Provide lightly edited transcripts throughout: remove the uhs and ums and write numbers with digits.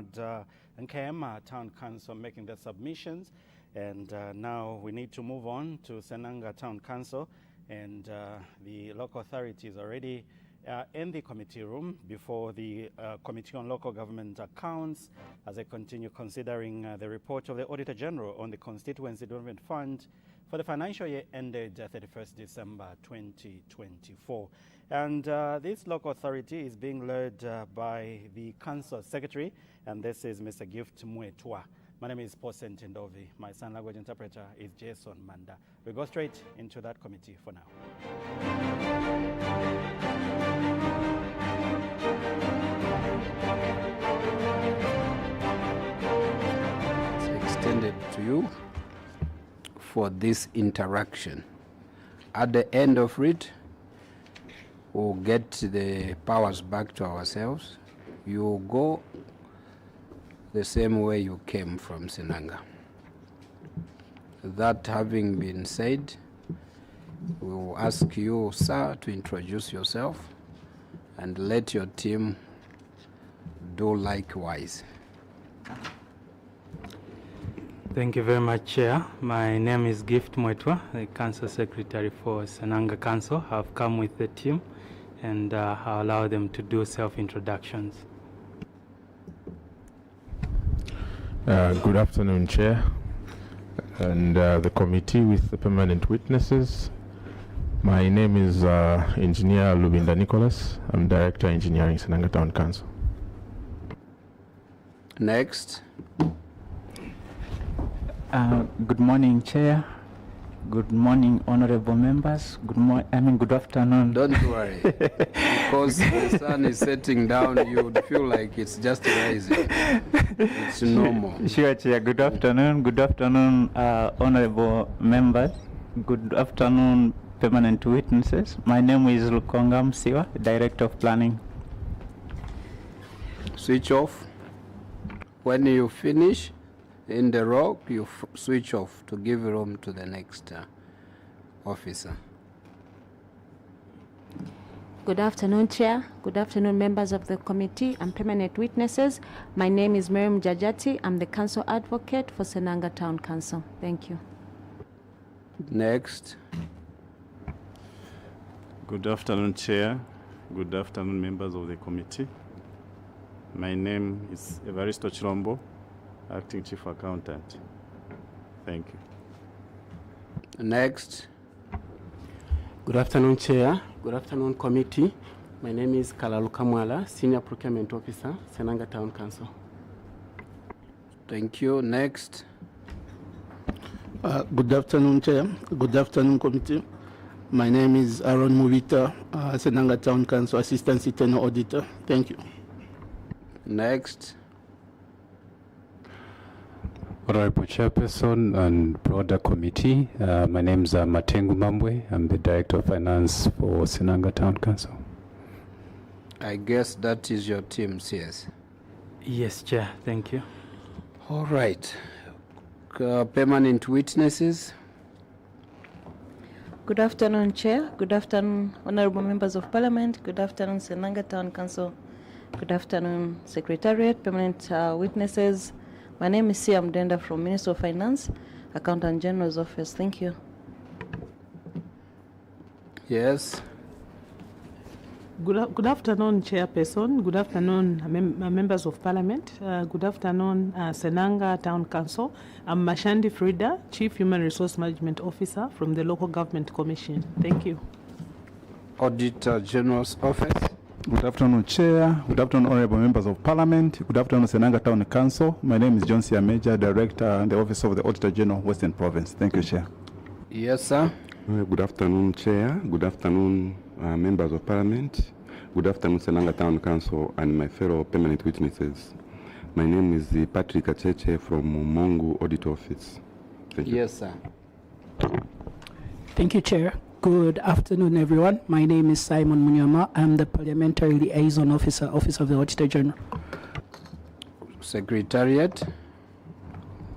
had Nkema Town Council making the submissions, and now we need to move on to SENANGA Town Council, and the local authority is already in the committee room before the Committee on Local Government Accounts as I continue considering the report of the Auditor General on the Constituency Development Fund for the financial year ended 31st December 2024. And this local authority is being led by the Council Secretary, and this is Mr. Gift Mwetwa. My name is Paul Sentendovi. My sign language interpreter is Jason Manda. We go straight into that committee for now. It's extended to you for this interaction. At the end of it, we'll get the powers back to ourselves. You go the same way you came from SENANGA. That having been said, we will ask you, sir, to introduce yourself and let your team do likewise. Thank you very much, Chair. My name is Gift Mwetwa, the Council Secretary for SENANGA Council. I've come with the team and I'll allow them to do self-introductions. Good afternoon, Chair, and the committee with the permanent witnesses. My name is Engineer Lubinda Nicholas. I'm Director Engineering, SENANGA Town Council. Next. Good morning, Chair. Good morning, honorable members. Good afternoon. Don't worry, because the sun is setting down, you would feel like it's just rising. It's normal. Sure, Chair. Good afternoon. Good afternoon, honorable members. Good afternoon, permanent witnesses. My name is Lukonga Msiwa, Director of Planning. Switch off. When you finish in the row, you switch off to give room to the next officer. Good afternoon, Chair. Good afternoon, members of the committee and permanent witnesses. My name is Miriam Jajati. I'm the Council Advocate for SENANGA Town Council. Thank you. Next. Good afternoon, Chair. Good afternoon, members of the committee. My name is Evaristo Chirombo, Acting Chief Accountant. Thank you. Next. Good afternoon, Chair. Good afternoon, committee. My name is Kalaluka Mwala, Senior Procurement Officer, SENANGA Town Council. Thank you. Next. Good afternoon, Chair. Good afternoon, committee. My name is Aaron Mubita, SENANGA Town Council Assistant Internal Auditor. Thank you. Next. Honorable Chairperson and broader committee, my name is Matengu Mambwe. I'm the Director of Finance for SENANGA Town Council. I guess that is your team, CS. Yes, Chair. Thank you. All right. Permanent witnesses. Good afternoon, Chair. Good afternoon, honorable members of Parliament. Good afternoon, SENANGA Town Council. Good afternoon, Secretariat, permanent witnesses. My name is Siam Denda from Minister of Finance, Accountant General's Office. Thank you. Yes. Good afternoon, Chairperson. Good afternoon, members of Parliament. Good afternoon, SENANGA Town Council. I'm Mashandi Frida, Chief Human Resource Management Officer from the Local Government Commission. Thank you. Auditor General's Office. Good afternoon, Chair. Good afternoon, honorable members of Parliament. Good afternoon, SENANGA Town Council. My name is John Siameja, Director in the Office of the Auditor General, Western Province. Thank you, Chair. Yes, sir. Good afternoon, Chair. Good afternoon, members of Parliament. Good afternoon, SENANGA Town Council and my fellow permanent witnesses. My name is Patrick Acheche from Mongu Audit Office. Thank you. Yes, sir. Thank you, Chair. Good afternoon, everyone. My name is Simon Munyama. I'm the Parliamentary Liaison Officer, Office of the Auditor General. Secretariat.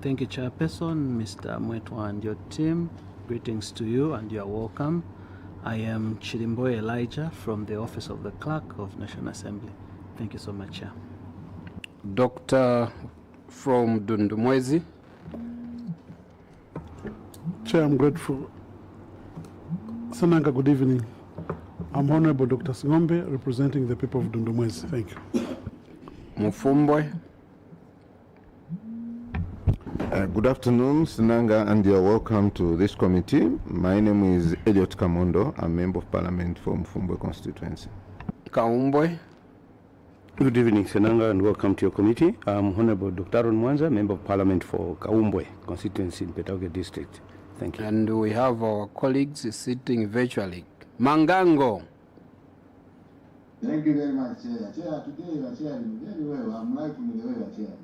Thank you, Chairperson, Mr. Mwetwa and your team. Greetings to you and you're welcome. I am Chirimboy Elijah from the Office of the Clerk of National Assembly. Thank you so much, Chair. Doctor from Dundumwezi. Chair, I'm grateful. Senanga, good evening. I'm Honorable Dr. Singombe, representing the people of Dundumwezi. Thank you. Mufumbwe. Good afternoon, Senanga, and you're welcome to this committee. My name is Elliot Kamondo. I'm Member of Parliament for Mufumbwe constituency. Kaumbwe. Good evening, Senanga, and welcome to your committee. I'm Honorable Dr. Aaron Mwanza, Member of Parliament for Kaumbwe constituency in Petauke District. Thank you. And we have our colleagues sitting virtually. Mangango. Thank you very much, Chair. Chair, today you are chairing very well. I'm liking the way you are chairing.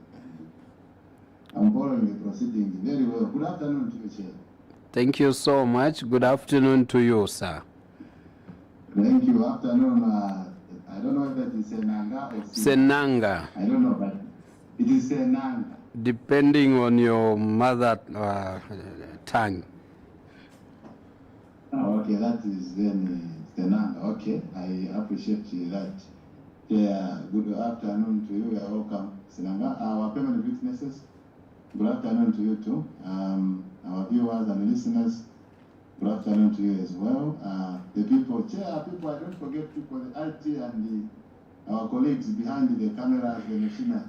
I'm following the proceedings very well. Good afternoon to you, Chair. Thank you so much. Good afternoon to you, sir. Thank you. Afternoon. I don't know if that is Senanga or Senanga. I don't know, but it is Senanga. Depending on your mother tongue. Oh, okay, that is then Senanga. Okay, I appreciate that. Yeah, good afternoon to you. You are welcome, Senanga. Our permanent witnesses, good afternoon to you too. Our viewers and listeners, good afternoon to you as well. The people, Chair, people, I don't forget people, the IT and our colleagues behind the cameras, the machinery.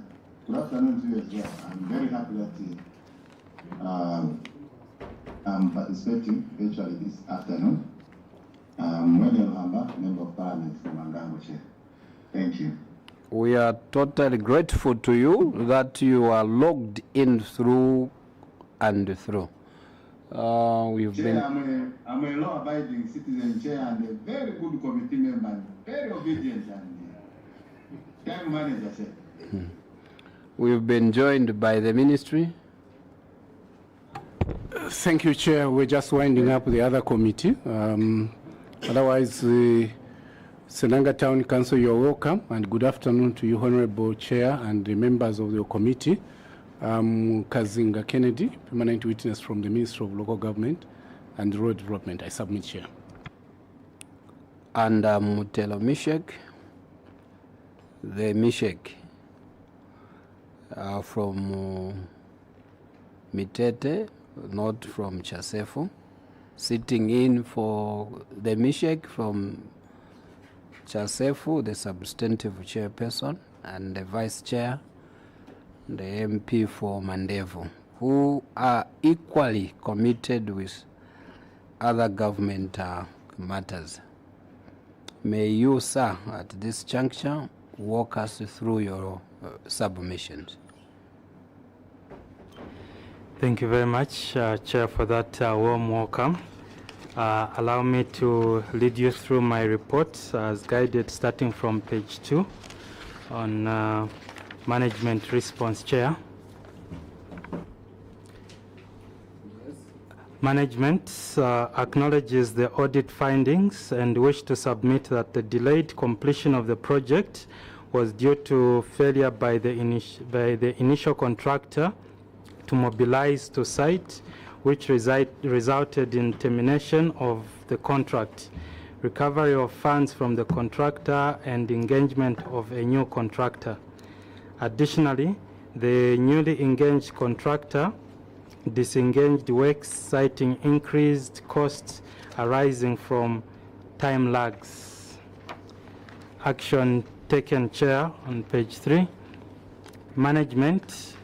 Good afternoon to you as well. I'm very happy that I'm participating virtually this afternoon. Mwene Luhamba, Member of Parliament from Mangango, Chair. Thank you. We are totally grateful to you that you are logged in through and through. We've Chair, been. I'm a law-abiding citizen, Chair, and a very good committee member, and very obedient and time manager, Chair. We've been joined by the ministry. Thank you, Chair. We're just winding up the other committee. Otherwise, Senanga Town Council, you're welcome, and good afternoon to you, Honorable Chair, and the members of your committee. Kazinga Kennedy, permanent witness from the Ministry of Local Government and Rural Development. I submit, Chair. And Mutelo Mishek, the Mishek from Mitete, not from Chasefu, sitting in for the Mishek from Chasefu, the substantive chairperson, and the vice chair, the MP for Mandevu, who are equally committed with other government matters. May you, sir, at this juncture, walk us through your submissions. Thank you very much, Chair, for that warm welcome. Allow me to lead you through my report as guided starting from page 2 on management response, Chair. Management acknowledges the audit findings and wish to submit that the delayed completion of the project was due to failure by the initial contractor to mobilize to site, which resulted in termination of the contract, recovery of funds from the contractor, and engagement of a new contractor. Additionally, the newly engaged contractor disengaged works, citing increased costs arising from time lags. Action taken, Chair, on page 3. Management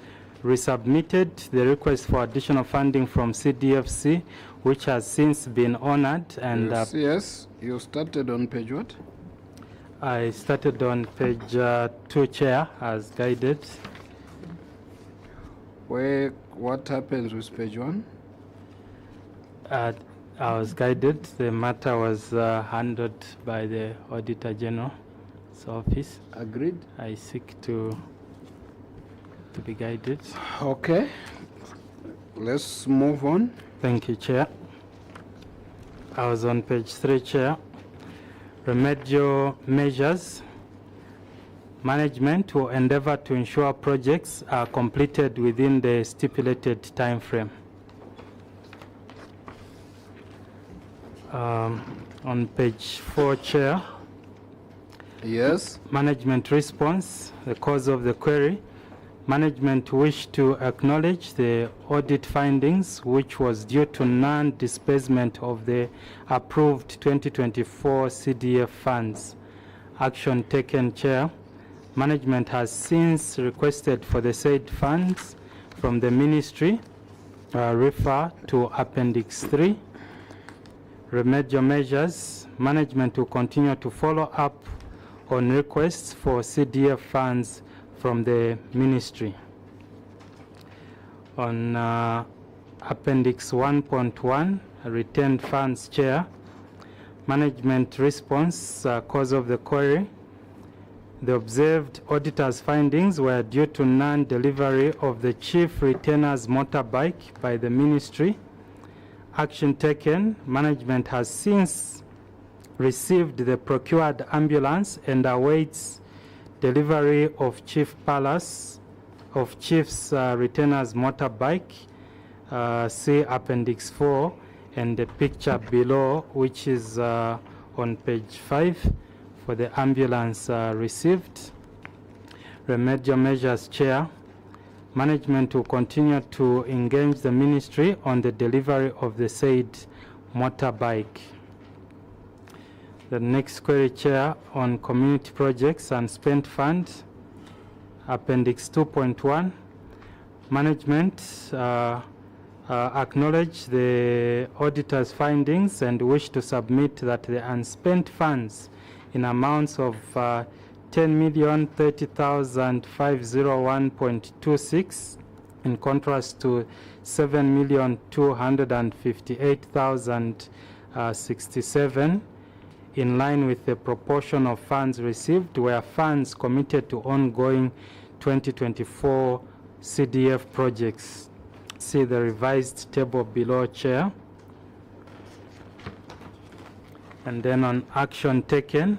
resubmitted the request for additional funding from CDFC, which has since been honored. And yes, you started on page what? I started on page 2, Chair, as guided. What happens with page 1? I was guided. The matter was handled by the Auditor General's office. Agreed. I seek to be guided. Okay. Let's move on. Thank you, Chair. I was on page 3, Chair. Remedial measures. Management will endeavor to ensure projects are completed within the stipulated time frame. On page 4, Chair. Yes. Management response. The cause of the query. Management wish to acknowledge the audit findings, which was due to non-disbursement of the approved 2024 CDF funds. Action taken, Chair. Management has since requested for the said funds from the Ministry refer to Appendix 3. Remedial measures. Management will continue to follow up on requests for CDF funds from the Ministry. On Appendix 1.1, retained funds, Chair. Management response, cause of the query. The observed auditor's findings were due to non-delivery of the chief retainer's motorbike by the Ministry. Action taken. Management has since received the procured ambulance and awaits delivery of Chief's retainer's motorbike. See Appendix 4 and the picture below, which is on page 5 for the ambulance received. Remedial measures, Chair. Management will continue to engage the Ministry on the delivery of the said motorbike. The next query, Chair, on community projects and spent funds, Appendix 2.1. Management acknowledge the auditor's findings and wish to submit that the unspent funds in amounts of 10,030,501.26 in contrast to 7,258,067 in line with the proportion of funds received were funds committed to ongoing 2024 CDF projects. See the revised table below, Chair. And then on action taken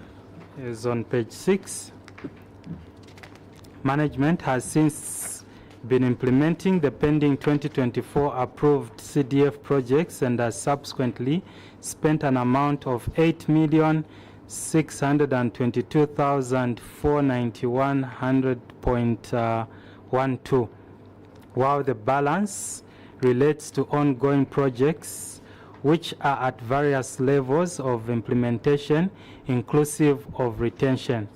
is on page 6. Management has since been implementing the pending 2024 approved CDF projects and has subsequently spent an amount of 8,622,491.12, while the balance relates to ongoing projects which are at various levels of implementation, inclusive of retention.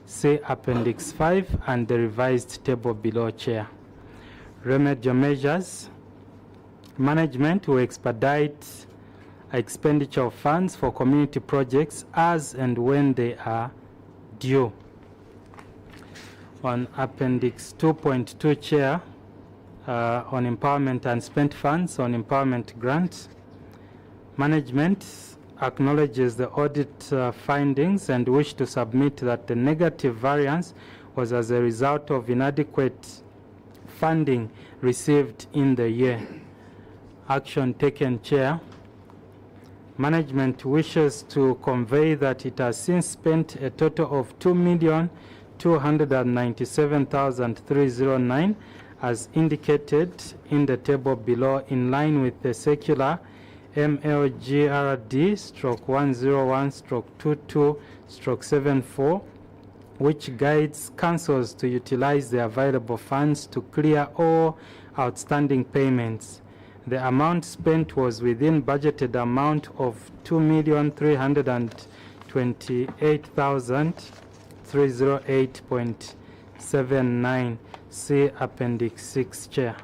See Appendix 5 and the revised table below, Chair. Remedial measures. Management will expedite expenditure of funds for community projects as and when they are due. On Appendix 2.2, Chair, on empowerment and spent funds on empowerment grants, management acknowledges the audit findings and wish to submit that the negative variance was as a result of inadequate funding received in the year. Action taken, Chair. Management wishes to convey that it has since spent a total of 2,297,309 as indicated in the table below, in line with the circular MLGRD/101/22/74, which guides councils to utilize the available funds to clear all outstanding payments. The amount spent was within budgeted amount of 2,328,308.79. See Appendix 6, Chair.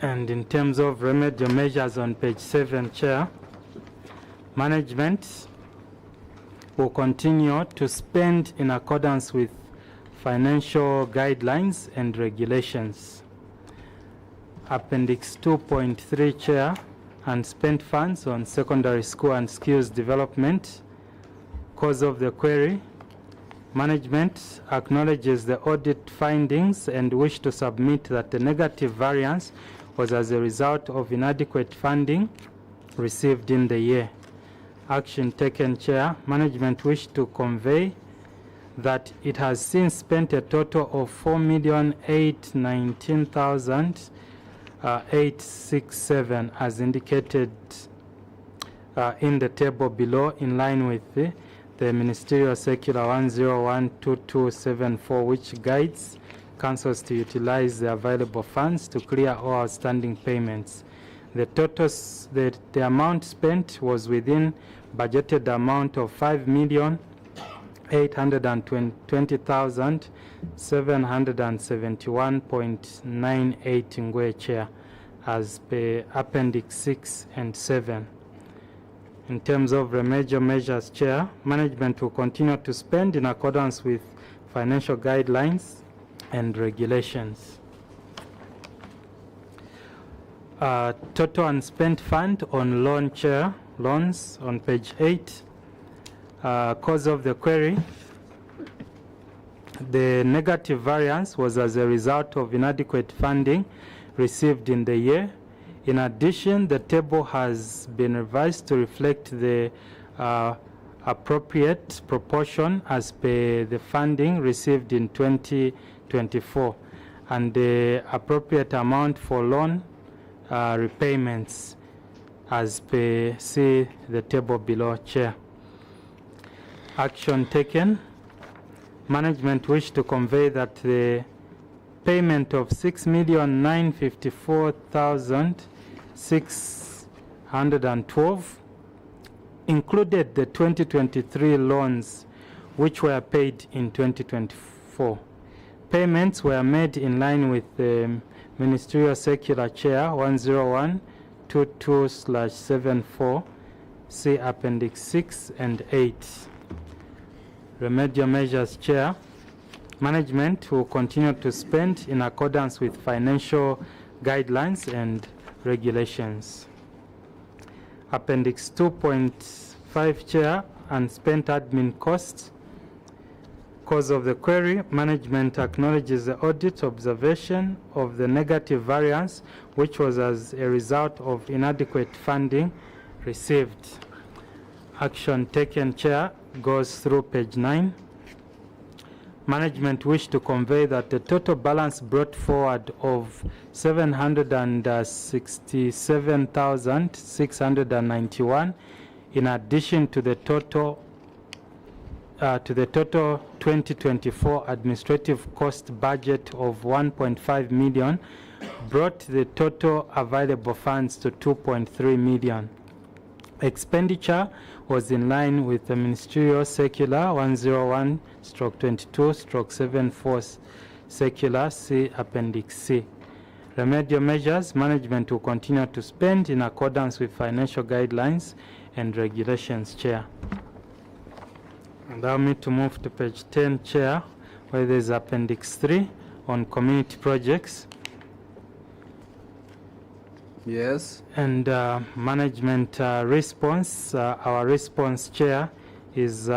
And in terms of remedial measures on page 7, Chair, management will continue to spend in accordance with financial guidelines and regulations. Appendix 2.3, Chair, and spent funds on secondary school and skills development. Cause of the query. Management acknowledges the audit findings and wish to submit that the negative variance was as a result of inadequate funding received in the year. Action taken, Chair. Management wish to convey that it has since spent a total of 4,819,867 as indicated in the table below, in line with the Ministerial Circular 1012274, which guides councils to utilize the available funds to clear all outstanding payments. The amount spent was within budgeted amount of 5,820,771.98 Ngwe Chair, as per Appendix 6 and 7. In terms of remedial measures, Chair, management will continue to spend in accordance with financial guidelines and regulations. Total unspent fund on loan, Chair, loans on page 8. Cause of the query: the negative variance was as a result of inadequate funding received in the year. In addition, the table has been revised to reflect the appropriate proportion as per the funding received in 2024 and the appropriate amount for loan repayments as per see the table below, Chair. Action taken: management wish to convey that the payment of 6,954,612 included the 2023 loans which were paid in 2024. Payments were made in line with the Ministerial Circular, Chair, 10122/74, see Appendix 6 and 8. Remedial measures, Chair. Management will continue to spend in accordance with financial guidelines and regulations. Appendix 2.5, Chair, unspent admin costs. Cause of the query: management acknowledges the audit observation of the negative variance, which was as a result of inadequate funding received. Action taken, Chair, goes through page 9. Management wish to convey that the total balance brought forward of 767,691, in addition to the total 2024 administrative cost budget of 1.5 million, brought the total available funds to 2.3 million. Expenditure was in line with the Ministerial Circular 101/22/74 Circular, see Appendix C. Remedial measures: management will continue to spend in accordance with financial guidelines and regulations, Chair. Allow me to move to page 10, Chair, where there is Appendix 3 on community projects. Yes. And management response, our response, Chair, is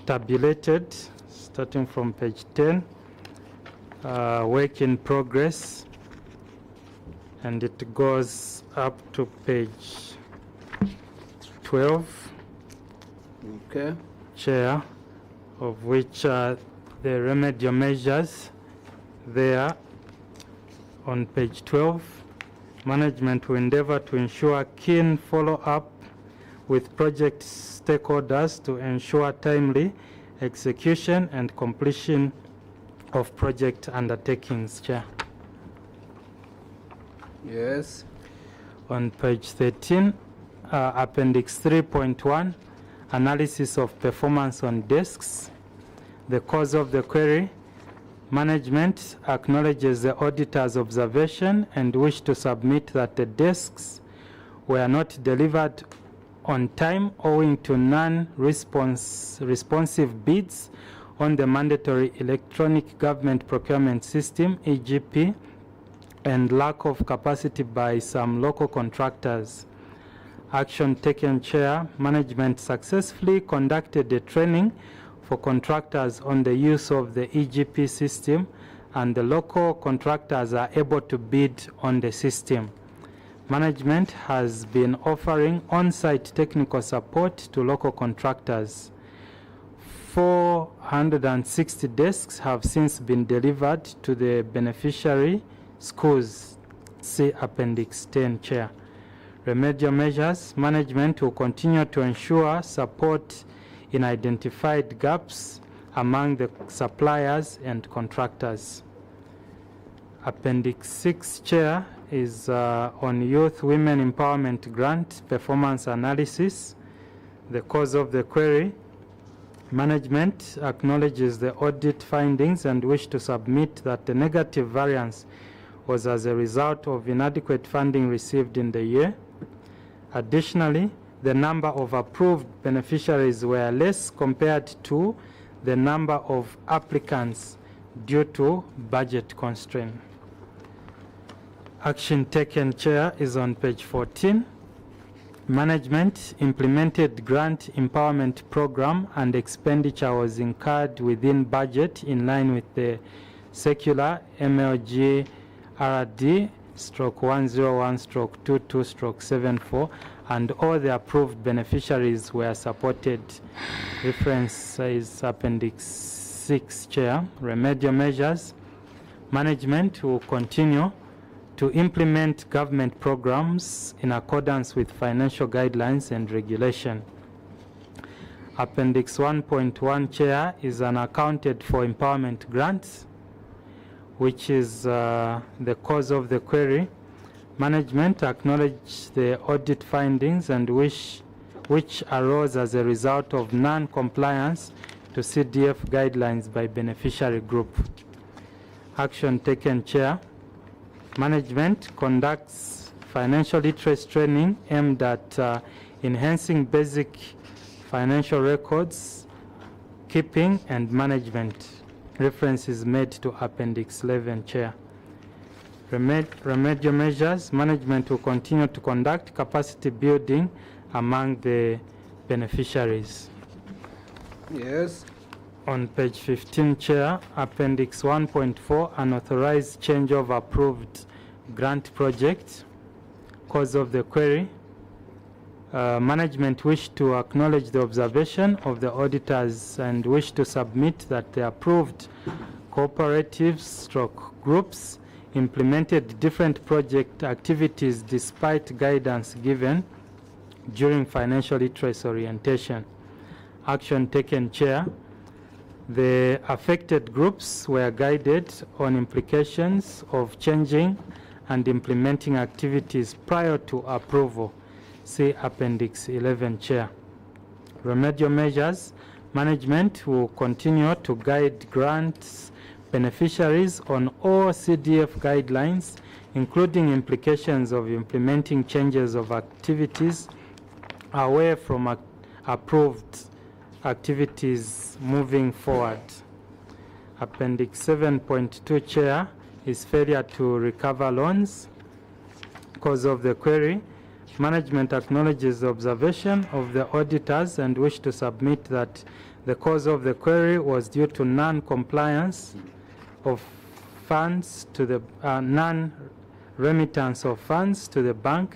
tabulated starting from page 10, work in progress, and it goes up to page 12. Okay. Chair, of which the remedial measures there on page 12. Management will endeavor to ensure keen follow-up with project stakeholders to ensure timely execution and completion of project undertakings, Chair. Yes. On page 13, Appendix 3.1, analysis of performance on desks. The cause of the query: management acknowledges the auditor's observation and wish to submit that the desks were not delivered on time owing to non-responsive bids on the mandatory electronic government procurement system, EGP, and lack of capacity by some local contractors. Action taken, Chair. Management successfully conducted a training for contractors on the use of the EGP system, and the local contractors are able to bid on the system. Management has been offering on-site technical support to local contractors. 460 desks have since been delivered to the beneficiary schools, see Appendix 10, Chair. Remedial measures. Management will continue to ensure support in identified gaps among the suppliers and contractors. Appendix 6, Chair, is on Youth Women Empowerment Grant Performance Analysis. The cause of the query. Management acknowledges the audit findings and wish to submit that the negative variance was as a result of inadequate funding received in the year. Additionally, the number of approved beneficiaries were less compared to the number of applicants due to budget constraint. Action taken, Chair, is on page 14. Management implemented grant empowerment program and expenditure was incurred within budget in line with the circular MLG RD/101/22/74, and all the approved beneficiaries were supported. Reference is Appendix 6, Chair. Remedial measures. Management will continue to implement government programs in accordance with financial guidelines and regulation. Appendix 1.1, Chair, is unaccounted for empowerment grants, which is the cause of the query. Management acknowledged the audit findings and which arose as a result of non-compliance to CDF guidelines by beneficiary group. Action taken, Chair. Management conducts financial literacy training aimed at enhancing basic financial records, keeping and management. Reference is made to Appendix 11, Chair. Remedial measures. Management will continue to conduct capacity building among the beneficiaries. Yes. On page 15, Chair, Appendix 1.4, unauthorized change of approved grant project. Cause of the query. Management wish to acknowledge the observation of the auditors and wish to submit that the approved cooperatives/groups implemented different project activities despite guidance given during financial literacy orientation. Action taken, Chair. The affected groups were guided on implications of changing and implementing activities prior to approval. See Appendix 11, Chair. Remedial measures. Management will continue to guide grants beneficiaries on all CDF guidelines, including implications of implementing changes of activities away from approved activities moving forward. Appendix 7.2, Chair, is failure to recover loans. Cause of the query. Management acknowledges the observation of the auditors and wish to submit that the cause of the query was due to non-compliance of funds to the non-remittance of funds to the bank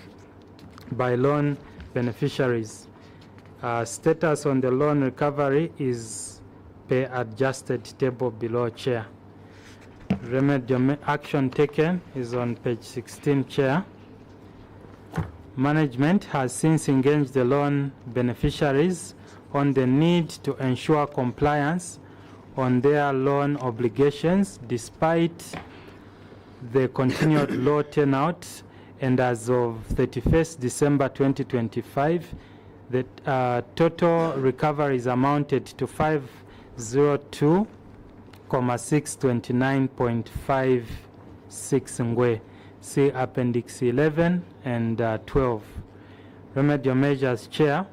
by loan beneficiaries. Status on the loan recovery is per adjusted table below, Chair. Remedial action taken is on page 16, Chair. Management has since engaged the loan beneficiaries on the need to ensure compliance on their loan obligations despite the continued low turnout, and as of 31st December 2025, the total recoveries amounted to 502,629.56 ngwe. See Appendix 11 and 12. Remedial measures, Chair.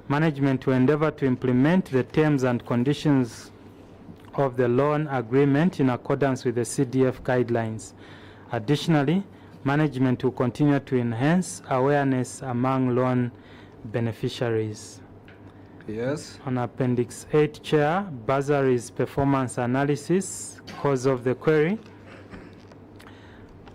Management will endeavor to implement the terms and conditions of the loan agreement in accordance with the CDF guidelines. Additionally, management will continue to enhance awareness among loan beneficiaries. Yes. On Appendix 8, Chair, bursaries performance analysis. Cause of the query.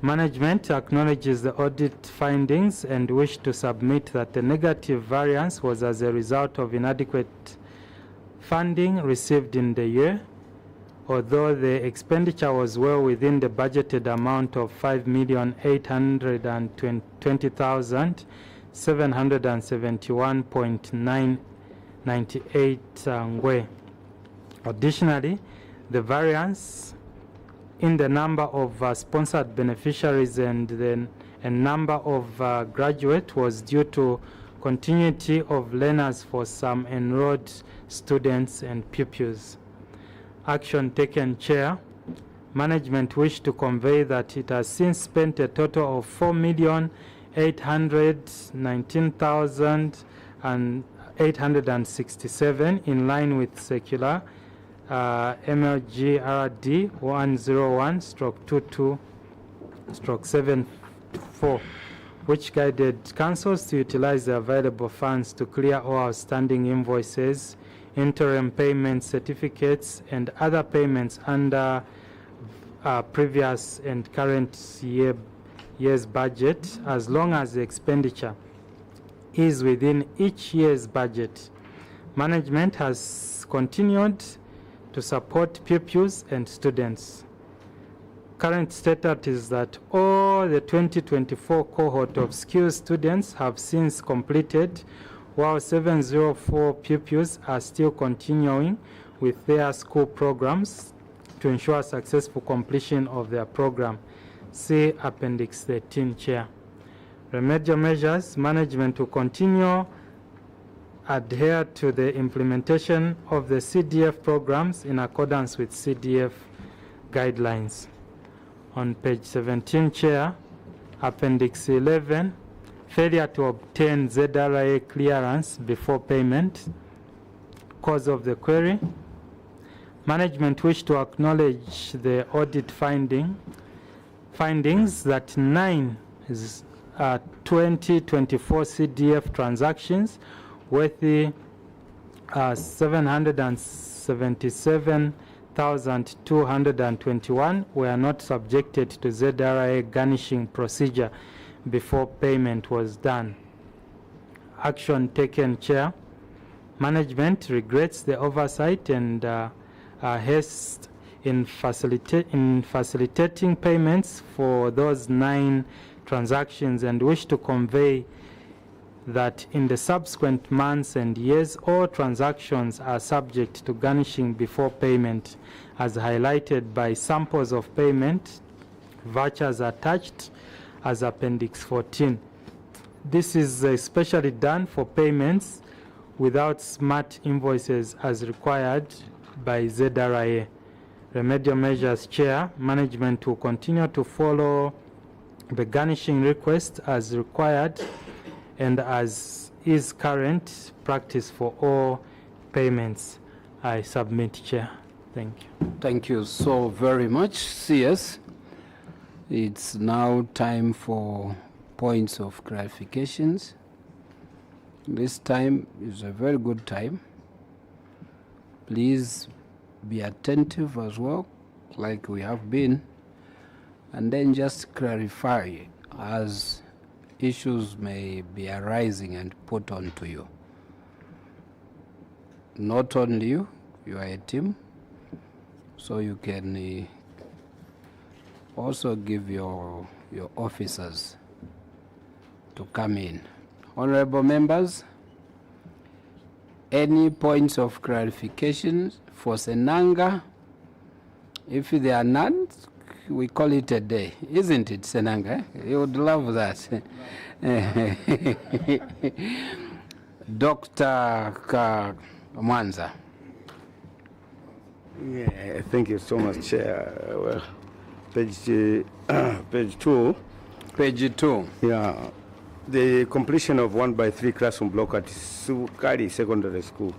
Management acknowledges the audit findings and wish to submit that the negative variance was as a result of inadequate funding received in the year. although the expenditure was well within the budgeted amount of 5,820,771.998 ngwe. Additionally, the variance in the number of sponsored beneficiaries and the number of graduates was due to continuity of learners for some enrolled students and pupils. Action taken, Chair. Management wish to convey that it has since spent a total of 4,819,867 in line with circular MLGRD 101/22/74, which guided councils to utilize the available funds to clear all outstanding invoices, interim payment certificates, and other payments under previous and current year's budget, as long as the expenditure is within each year's budget. Management has continued to support pupils and students. Current status is that all the 2024 cohort of skills students have since completed, while 704 pupils are still continuing with their school programs to ensure successful completion of their program. See Appendix 13, Chair. Remedial measures, management will continue adhere to the implementation of the CDF programs in accordance with CDF guidelines. On page 17, Chair, Appendix 11, failure to obtain ZRA clearance before payment. Cause of the query. Management wish to acknowledge the audit findings that 9 2024 CDF transactions worth 777,221 were not subjected to ZRA garnishing procedure before payment was done. Action taken, Chair. Management regrets the oversight and haste in facilitating payments for those 9 transactions and wish to convey that in the subsequent months and years, all transactions are subject to garnishing before payment, as highlighted by samples of payment vouchers attached as Appendix 14. This is especially done for payments without smart invoices as required by ZRA. Remedial measures, Chair. Management will continue to follow the garnishing request as required and as is current practice for all payments. I submit, Chair. Thank you. Thank you so very much, CS. It's now time for points of clarifications. This time is a very good time. Please be attentive as well, like we have been, and then just clarify as issues may be arising and put on to you. Not only you, you are a team, so you can also give your officers to come in. Honorable members, any points of clarification for Senanga? If there are none, we call it a day, isn't it, Senanga? You would love that. Dr. Mwanza. Yeah, thank you so much, Chair. Well, page 2. Page 2. Yeah. The completion of 1x3 classroom block at Sukari Secondary School.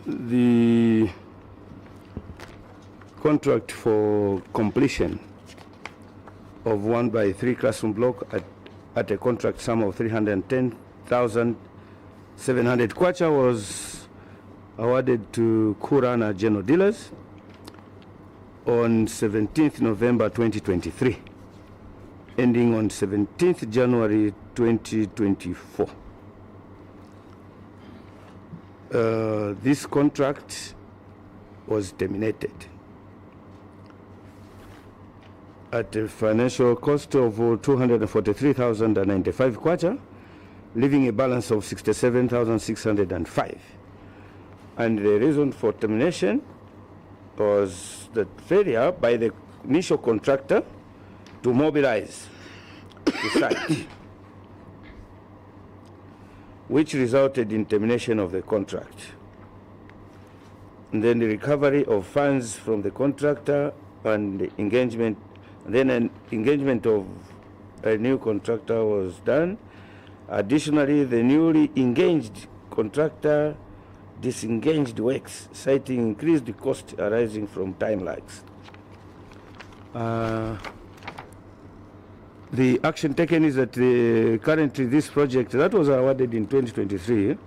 The contract for completion of 1x3 classroom block at a contract sum of 310,700 kwacha was awarded to Kurana General Dealers on 17th November 2023, ending on 17th January 2024. this contract was terminated at a financial cost of 243,095 kwacha, leaving a balance of 67,605. And the reason for termination was the failure by the initial contractor to mobilize the site, which resulted in termination of the contract. And then the recovery of funds from the contractor and the engagement, and then an engagement of a new contractor was done. Additionally, the newly engaged contractor disengaged works, citing increased cost arising from time lags. The action taken is that currently this project that was awarded in 2023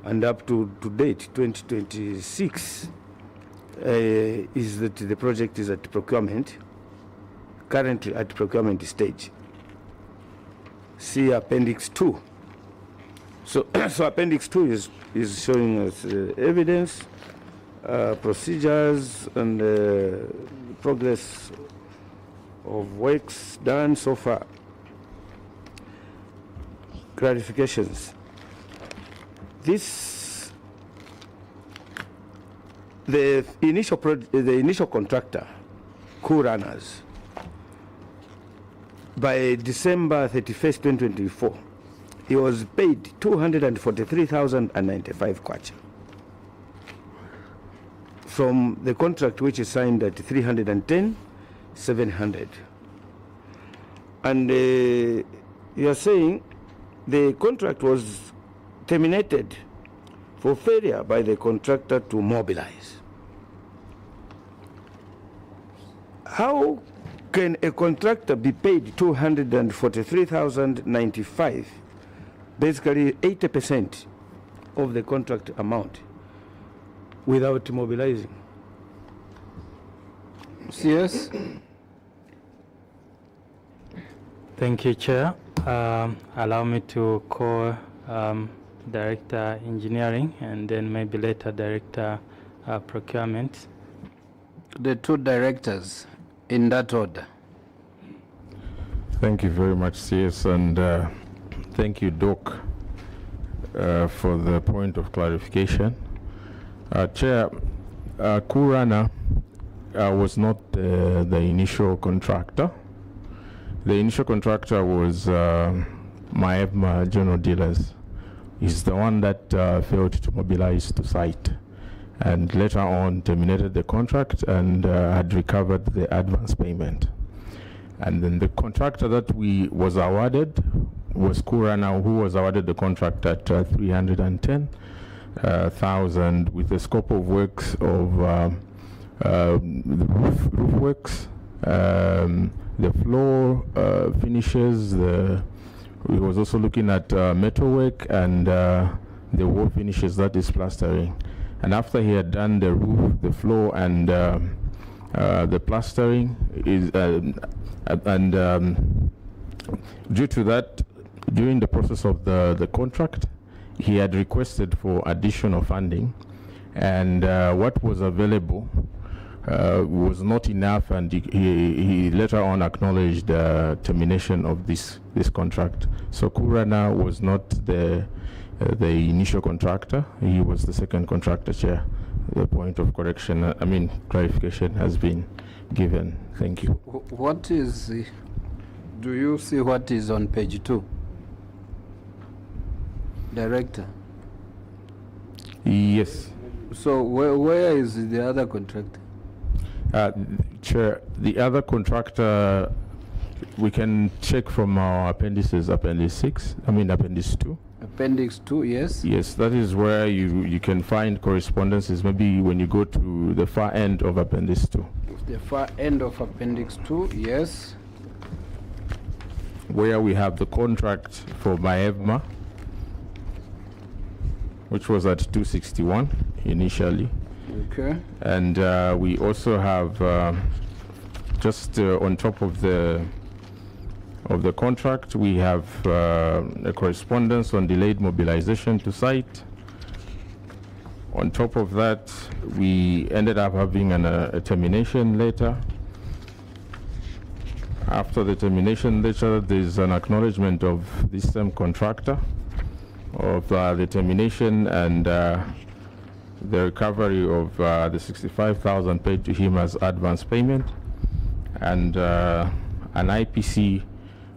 and up to date 2026 is that the project is at procurement, currently at procurement stage. See Appendix 2. So Appendix 2 is showing us evidence, procedures, and progress of works done so far. Clarifications. The initial contractor, co-runners, by December 31st, 2024, he was paid 243,095 kwacha from the contract which is signed at 310,700. And you are saying the contract was terminated for failure by the contractor to mobilize. How can a contractor be paid 243,095, basically 80% of the contract amount, without mobilizing? Yes. Thank you, Chair. Allow me to call Director Engineering and then maybe later Director Procurement. The two directors, in that order. Thank you very much, CS, and thank you, Doc, for the point of clarification. Chair, Kurana was not the initial contractor. The initial contractor was Maevma General Dealers. He's the one that failed to mobilize to site, and later on terminated the contract and had recovered the advance payment. And then the contractor that was awarded was Kurana, who was awarded the contract at 310,000 with the scope of works of the roof works, the floor finishes. We was also looking at metalwork and the wall finishes, that is plastering. And after he had done the roof, the floor, and the plastering, due to that, during the process of the contract, he had requested for additional funding, and what was available was not enough, and he later on acknowledged the termination of this contract. So Kurana was not the initial contractor. He was the second contractor, Chair. The point of correction, clarification has been given. Thank you. What is, do you see what is on page 2? Director? Yes. So where is the other contractor? Chair, the other contractor, we can check from our appendices, Appendix 2. Appendix 2, yes. Yes, that is where you can find correspondences, maybe when you go to the far end of Appendix 2. The far end of Appendix 2, yes. Where we have the contract for Maevma, which was at 261 initially. Okay. And we also have just on top of the contract, we have a correspondence on delayed mobilization to site, On top of that, we ended up having a termination letter. After the termination letter, there's an acknowledgement of this same contractor of the termination and the recovery of the 65,000 paid to him as advance payment, and an IPC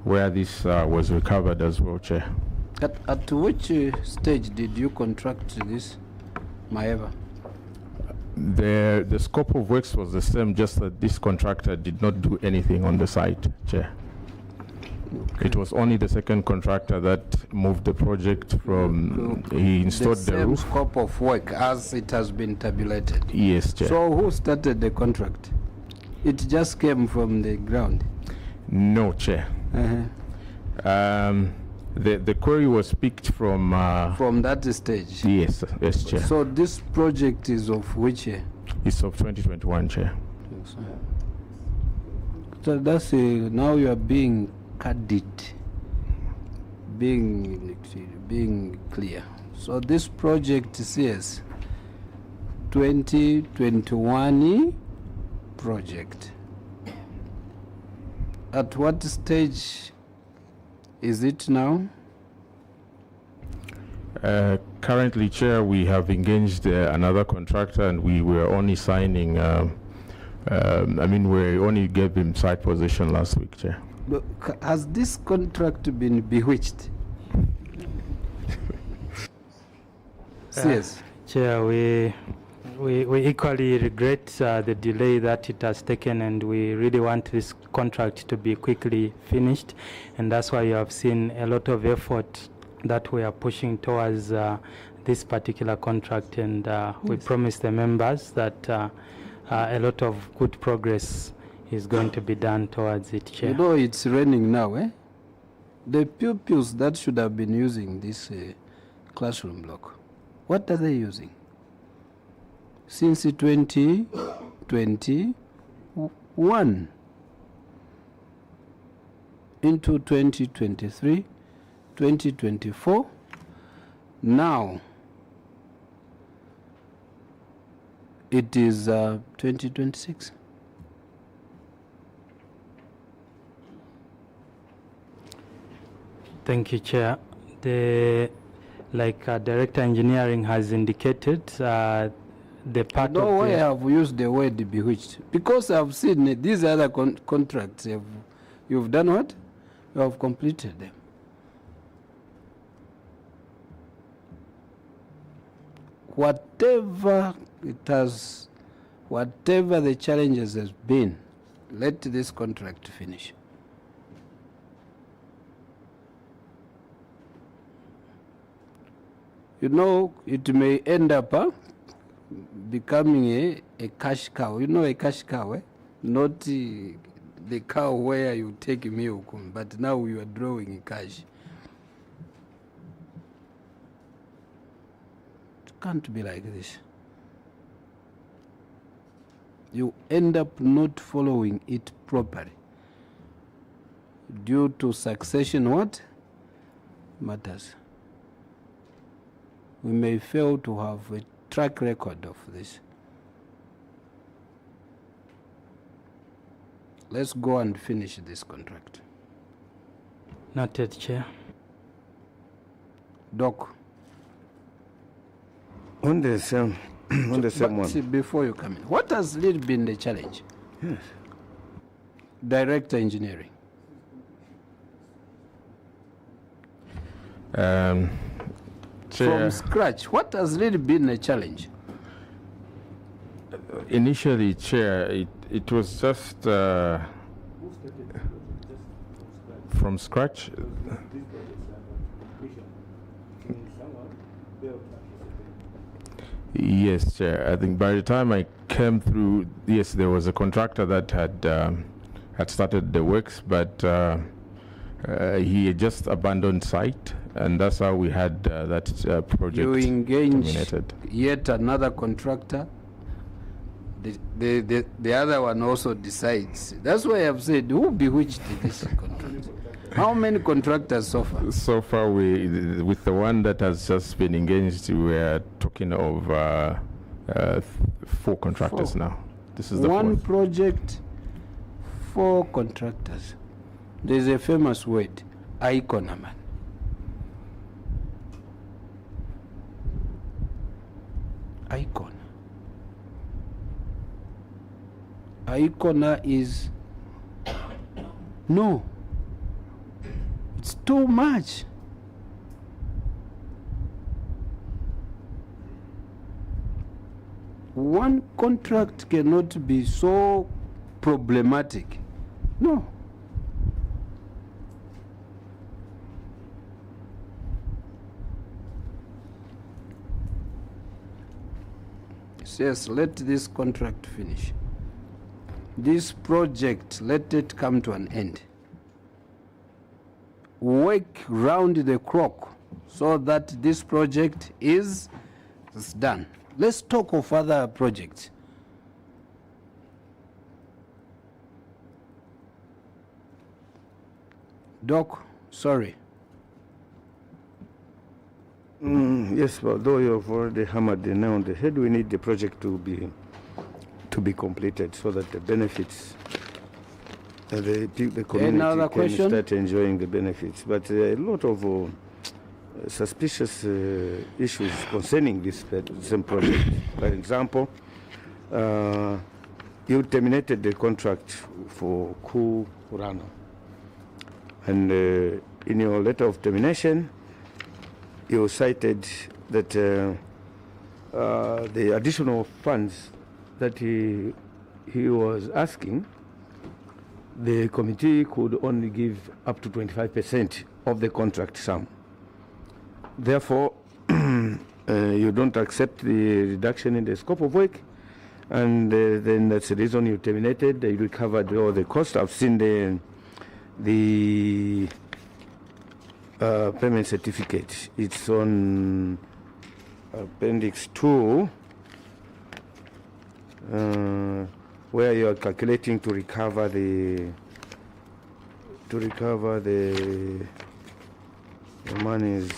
where this was recovered as well, Chair. At which stage did you contract this, Maeva? The scope of works was the same, just that this contractor did not do anything on the site, Chair. Okay. It was only the second contractor that moved the project from, he installed the roof. The same scope of work as it has been tabulated? Yes, Chair. So who started the contract? It just came from the ground? No, Chair. The query was picked from that stage? Yes, yes, Chair. So this project is of which year? It's of 2021, Chair. So that's now you are being candid, being clear. So this project says 2021 project. At what stage is it now? Currently, Chair, we have engaged another contractor, and we were only signing, we only gave him site position last week, Chair. But has this contract been bewitched? Yes. Chair, we equally regret the delay that it has taken, and we really want this contract to be quickly finished, and that's why you have seen a lot of effort that we are pushing towards this particular contract, and we promise the members that a lot of good progress is going to be done towards it, Chair. You know it's raining now, eh? The pupils that should have been using this classroom block, what are they using? Since 2021 into 2023, 2024, now it is 2026. Thank you, Chair. Like Director Engineering has indicated, the part of why I have used the word bewitched, because I've seen these other contracts. You've done what? You have completed them. Whatever it has, whatever the challenges has been, let this contract finish. You know, it may end up becoming a cash cow. You know a cash cow, eh? Not the cow where you take milk, but now you are drawing cash. It can't be like this. You end up not following it properly due to succession what? Matters. We may fail to have a track record of this. Let's go and finish this contract. Noted, Chair. Doc. On the same one. See, before you come in, what has really been the challenge? Yes. Director Engineering. From scratch, what has really been a challenge? Initially, Chair, it was just from scratch. Yes, Chair. I think by the time I came through, yes, there was a contractor that had started the works, but he had just abandoned site, and that's how we had that project You engaged terminated. yet another contractor. The other one also decides. That's why I've said, who bewitched this contract? How many contractors so far? So far, with the one that has just been engaged, we are talking of 4 contractors 4. now. This is the one 4th. project, 4 contractors. There's a famous word, icon. Icon. Icona is no. It's too much. One contract cannot be so problematic. No. Says, let this contract finish. This project, let it come to an end. Work round the clock so that this project is done. Let's talk of other projects. Doc, sorry. Yes, but though you have already hammered the nail on the head, we need the project to be completed so that the benefits, the community can start enjoying the benefits. But a lot of suspicious issues concerning this same project. For example, you terminated the contract for Kurana, and in your letter of termination, you cited that the additional funds that he was asking, the committee could only give up to 25% of the contract sum. Therefore, you don't accept the reduction in the scope of work, and then that's the reason you terminated. You recovered all the cost. I've seen the payment certificate. It's on Appendix 2, where you are calculating to recover the monies.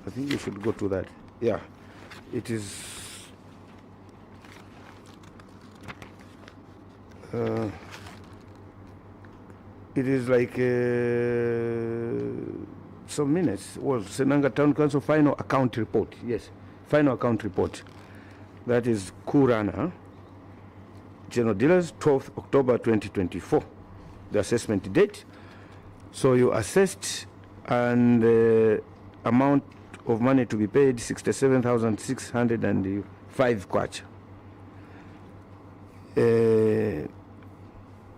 I think you should go to that. Yeah, it is. It is like some minutes. Well, Senanga Town Council final account report. Yes, final account report. That is Kurana, General Dealers, 12th October 2024, the assessment date. So you assessed, and amount of money to be paid, 67,605 kwacha.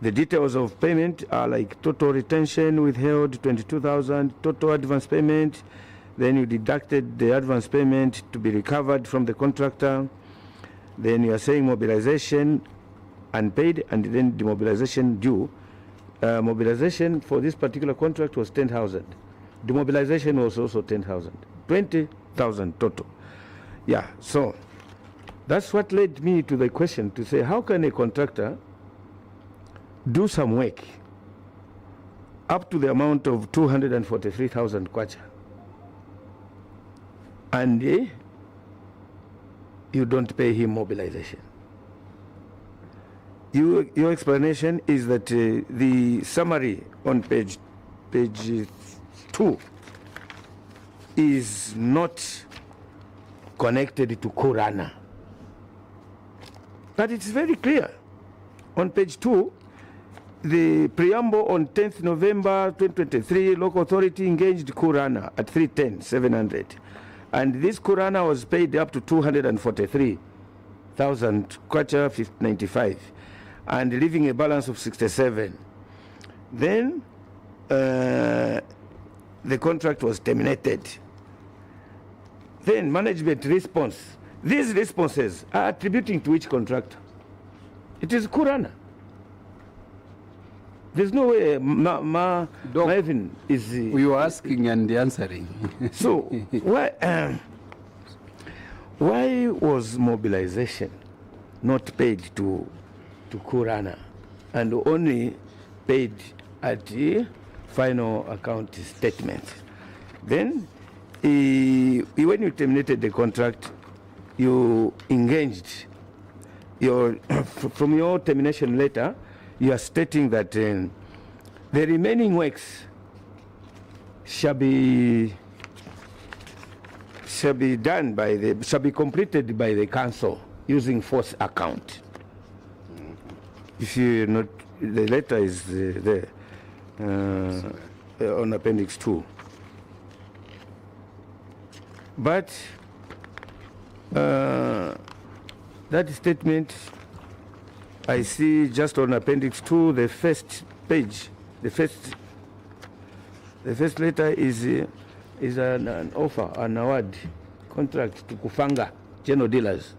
The details of payment are like total retention withheld 22,000, total advance payment, then you deducted the advance payment to be recovered from the contractor, then you are saying mobilization unpaid, and then demobilization due. Mobilization for this particular contract was 10,000. Demobilization was also 10,000. 20,000 total. Yeah, so that's what led me to the question to say, how can a contractor do some work up to the amount of 243,000 kwacha, and you don't pay him mobilization? Your explanation is that the summary on page 2 is not connected to Kurana. But it's very clear. On page 2, the preamble on 10th November 2023, local authority engaged Kurana at 310,700. And this Kurana was paid up to 243,000 kwacha 95, and leaving a balance of 67. Then the contract was terminated. Then management response. These responses are attributing to which contractor? It is Kurana. There's no way Marvin is... We were asking and answering. So why was mobilization not paid to Kurana and only paid at final account statement. Then, when you terminated the contract, you engaged from your termination letter, you are stating that the remaining works shall be completed by the council using force account. If you not, the letter is there on Appendix 2. But that statement, I see just on Appendix 2, the first page, the first letter is an offer, an award contract to Kufanga General Dealers.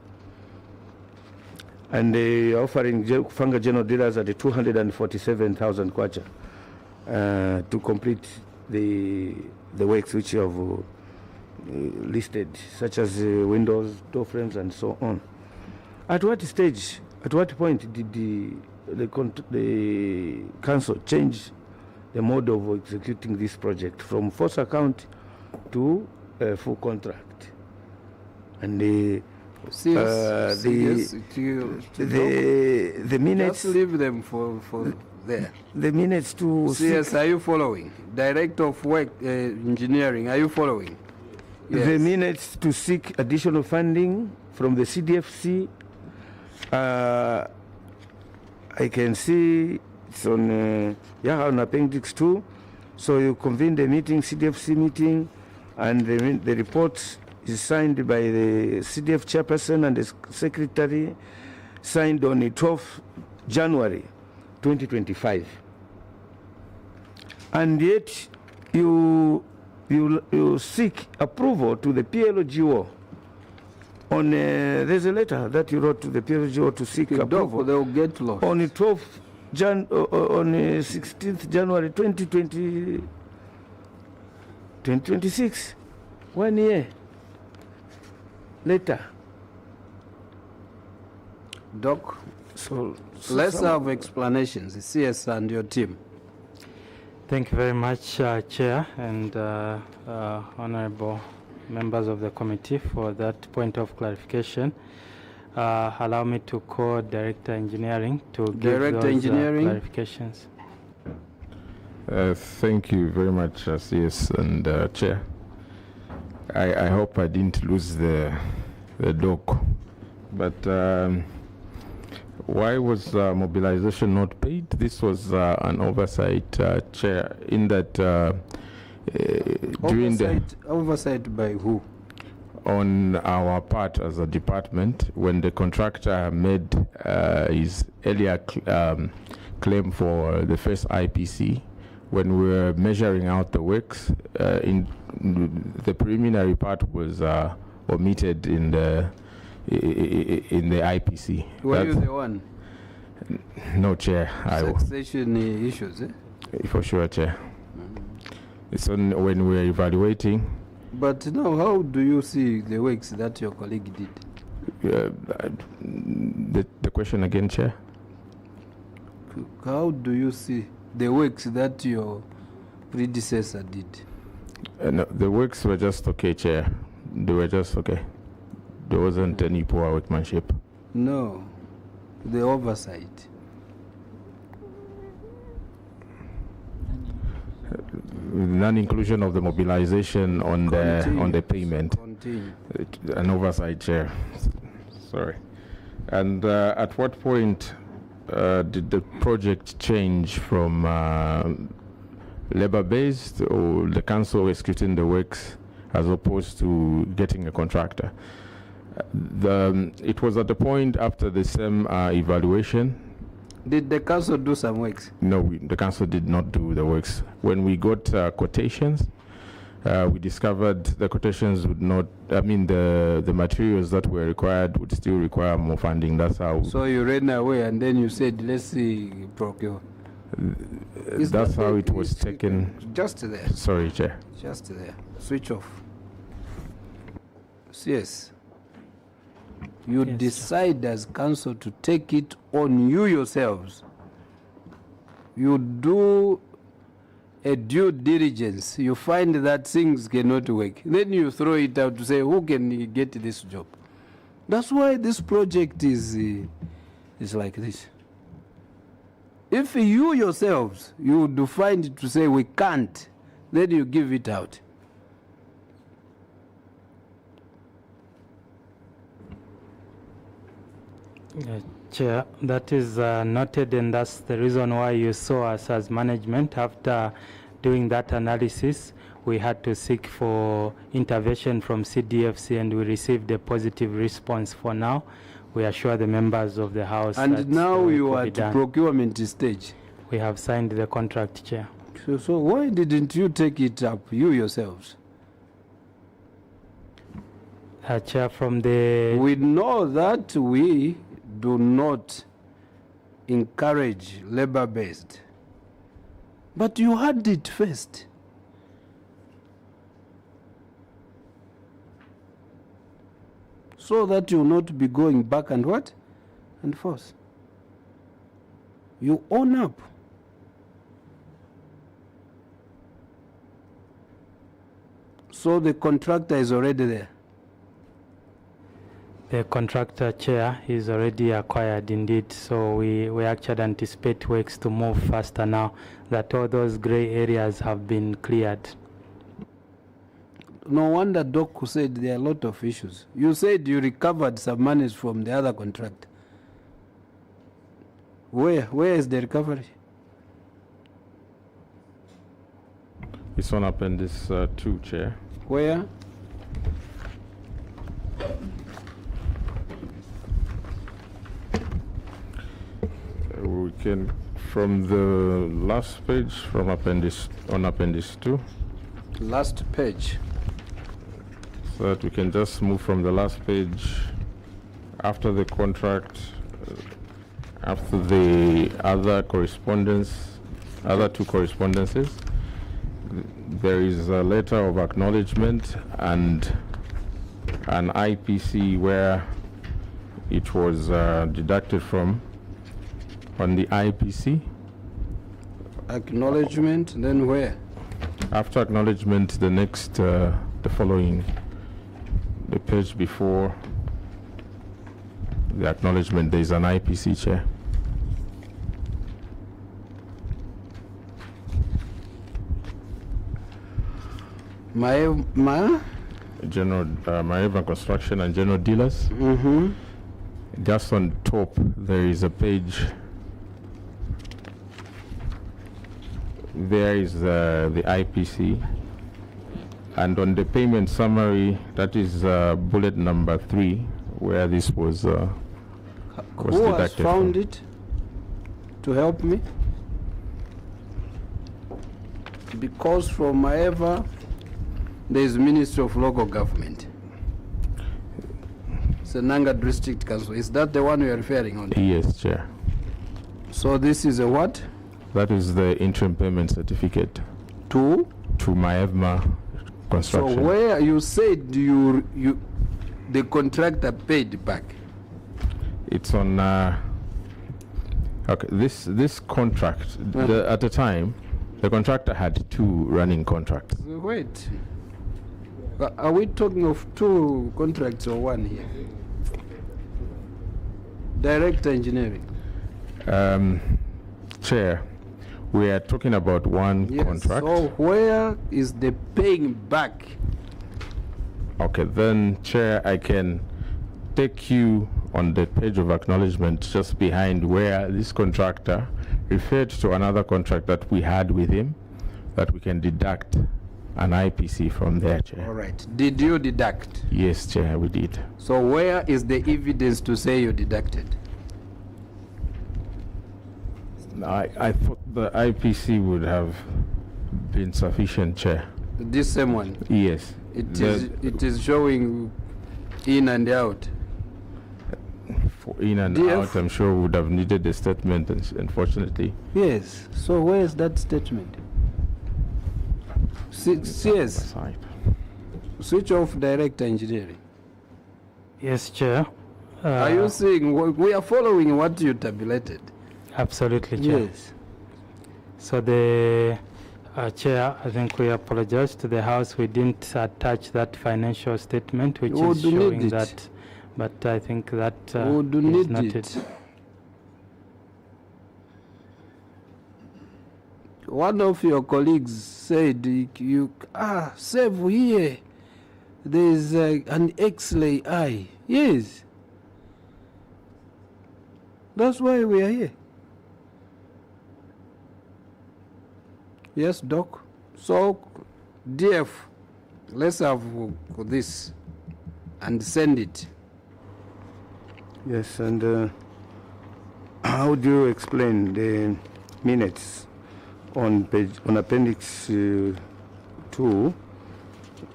And they are offering Kufanga General Dealers at 247,000 kwacha to complete the works which you have listed, such as windows, door frames, and so on. At what stage, at what point did the council change the mode of executing this project from force account to full contract? And the minutes. Just leave them for there. The minutes to. CS, are you following? Director of Work Engineering, are you following? Yes. The minutes to seek additional funding from the CDFC. I can see it's on Appendix 2. So you convene the meeting, CDFC meeting, and the report is signed by the CDF chairperson and the secretary, signed on the 12th January 2025. And yet you seek approval to the PLGO on there's a letter that you wrote to the PLGO to seek approval. They'll get lost. On the 12th on 16th January 2026, 1 year later. Doc, so let's have explanations. CS and your team. Thank you very much, Chair and honorable members of the committee for that point of clarification. Allow me to call Director Engineering to give those clarifications. Thank you very much, CS and Chair. I hope I didn't lose the doc, but why was mobilization not paid? This was an oversight, Chair, in that during oversight by who? On our part as a department, when the contractor made his earlier claim for the first IPC, when we were measuring out the works, in the preliminary part was omitted in the IPC. Were you the one? No, Chair. Succession issues, eh? For sure, Chair. It's on when we're evaluating. But now, how do you see the works that your colleague did? The question again, Chair? How do you see the works that your predecessor did? No, the works were just okay, Chair. They were just okay. There wasn't any poor workmanship. No, the oversight. Non-inclusion of the mobilization on the payment. An oversight, Chair. Sorry. And at what point did the project change from labor-based or the council executing the works as opposed to getting a contractor? It was at the point after the same evaluation. Did the council do some works? No, the council did not do the works. When we got quotations, we discovered the quotations would not, the materials that were required would still require more funding. That's how. So you ran away and then you said, let's see, procure. That's how it was taken. Just there. Sorry, Chair. Just there. Switch off. Yes. You decide as council to take it on you yourselves. You do a due diligence, you find that things cannot work. Then you throw it out to say, who can get this job? That's why this project is like this. If you yourselves, you would find it to say we can't, then you give it out. Chair, that is noted, and that's the reason why you saw us as management. After doing that analysis, we had to seek for intervention from CDFC, and we received a positive response for now. We assure the members of the House and that now you are at procurement stage. We have signed the contract, Chair. So why didn't you take it up, you yourselves? Chair, from the... We know that we do not encourage labor-based, but you had it first. So that you will not be going back and what? And forth. You own up. So the contractor is already there. The contractor, Chair, is already acquired indeed, so we actually anticipate works to move faster now that all those grey areas have been cleared. No wonder Doc said there are a lot of issues. You said you recovered some monies from the other contract. Where is the recovery? It's on Appendix 2, Chair. Where? We can, from the last page, from Appendix 2. Last page. So that we can just move from the last page after the contract, after the other correspondence, other two correspondences. There is a letter of acknowledgement and an IPC where it was deducted from on the IPC. Acknowledgement, then where? After acknowledgement, the next, the following, the page before the acknowledgement, there is an IPC, Chair. General Maeva Construction and General Dealers. Mm-hmm. Just on top, there is a page. There is the IPC, and on the payment summary, that is bullet number 3, where this was Who has found it to help me? Because from Maeva, there is Ministry of Local Government. Senanga District Council. Is that the one you are referring on? Yes, Chair. So this is a what? That is the interim payment certificate. To? To Maeva Construction. So where you said the contractor paid back? It's on. Okay, this contract at the time, the contractor had 2 running contracts. Wait. Are we talking of 2 contracts or 1 here? Direct engineering. Chair, we are talking about 1 contract. So where is the paying back? Okay, then, Chair, I can take you on the page of acknowledgement just behind where this contractor referred to another contract that we had with him, that we can deduct an IPC from there, Chair. All right. Did you deduct? Yes, Chair, we did. So where is the evidence to say you deducted? I thought the IPC would have been sufficient, Chair. This same one? Yes. It is showing in and out. For in and out, I'm sure we would have needed a statement, unfortunately. Yes. So where is that statement? Yes. Switch off direct engineering. Yes, Chair. Are you seeing? We are following what you tabulated. Absolutely, Chair. Yes. So the Chair, I think we apologize to the House. We didn't attach that financial statement, which You is would showing need it. that, but I think that Would is need not it. it. One of your colleagues said, save here. There's an X-ray eye. Yes. That's why we are here. Yes, Doc. So, DF, let's have this and send it. Yes, and how do you explain the minutes on appendix 2?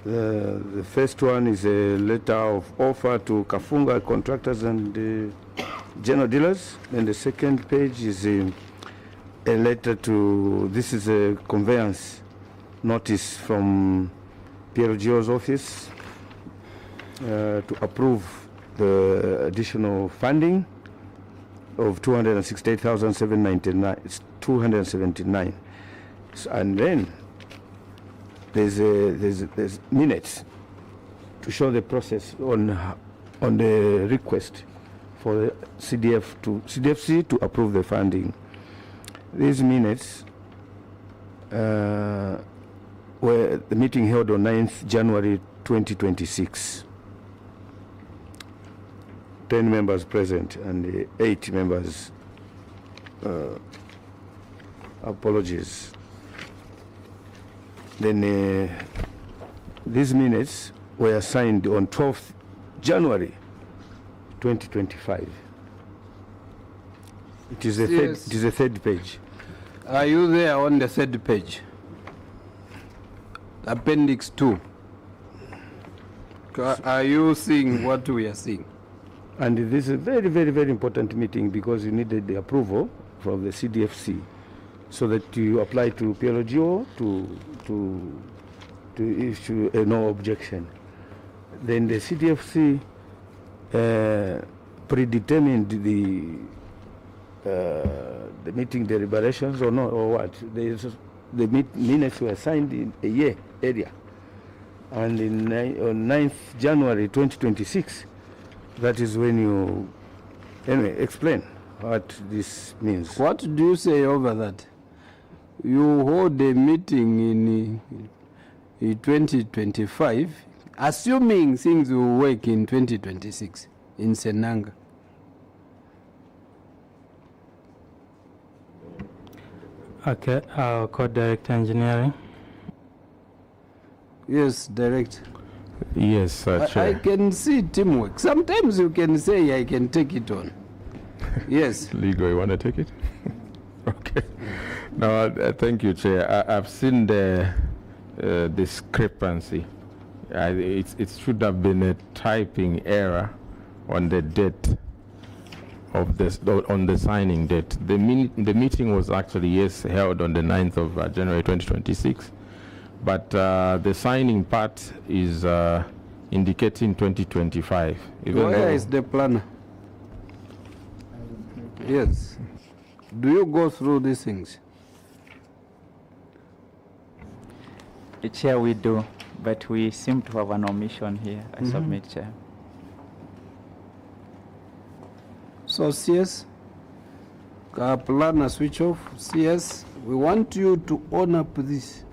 The first one is a letter of offer to Kafunga contractors and general dealers. And the second page is a letter to, this is a conveyance notice from PLGO's office to approve the additional funding of 268,799. And then there's minutes to show the process on the request for the CDFC to approve the funding. These minutes were the meeting held on 9th January 2026. 10 members present and 8 members apologies. Then these minutes were signed on 12th January 2025. It is the third page. Are you there on the third page? Appendix 2. Are you seeing what we are seeing? And this is a very, very, very important meeting because you needed the approval from the CDFC so that you apply to PLGO to issue a no objection. Then the CDFC predetermined the meeting deliberations or no, or what? The minutes were signed in a year area. And on 9th January 2026, that is when you, anyway, explain what this means. What do you say over that? You hold a meeting in 2025, assuming things will work in 2026 in Senanga. Okay, I'll call Director Engineering. Yes, Director. Yes, Chair. I can see teamwork. Sometimes you can say, I can take it on. Yes. Ligo, you want to take it? Okay. No, thank you, Chair. I've seen the discrepancy. It should have been a typing error on the date of this, on the signing date. The meeting was actually, yes, held on the 9th of January 2026. But the signing part is indicating 2025. Where is the planner? Yes. Do you go through these things? Chair, we do, but we seem to have an omission here. I submit, Chair. So CS, planner switch off. CS, we want you to own up this.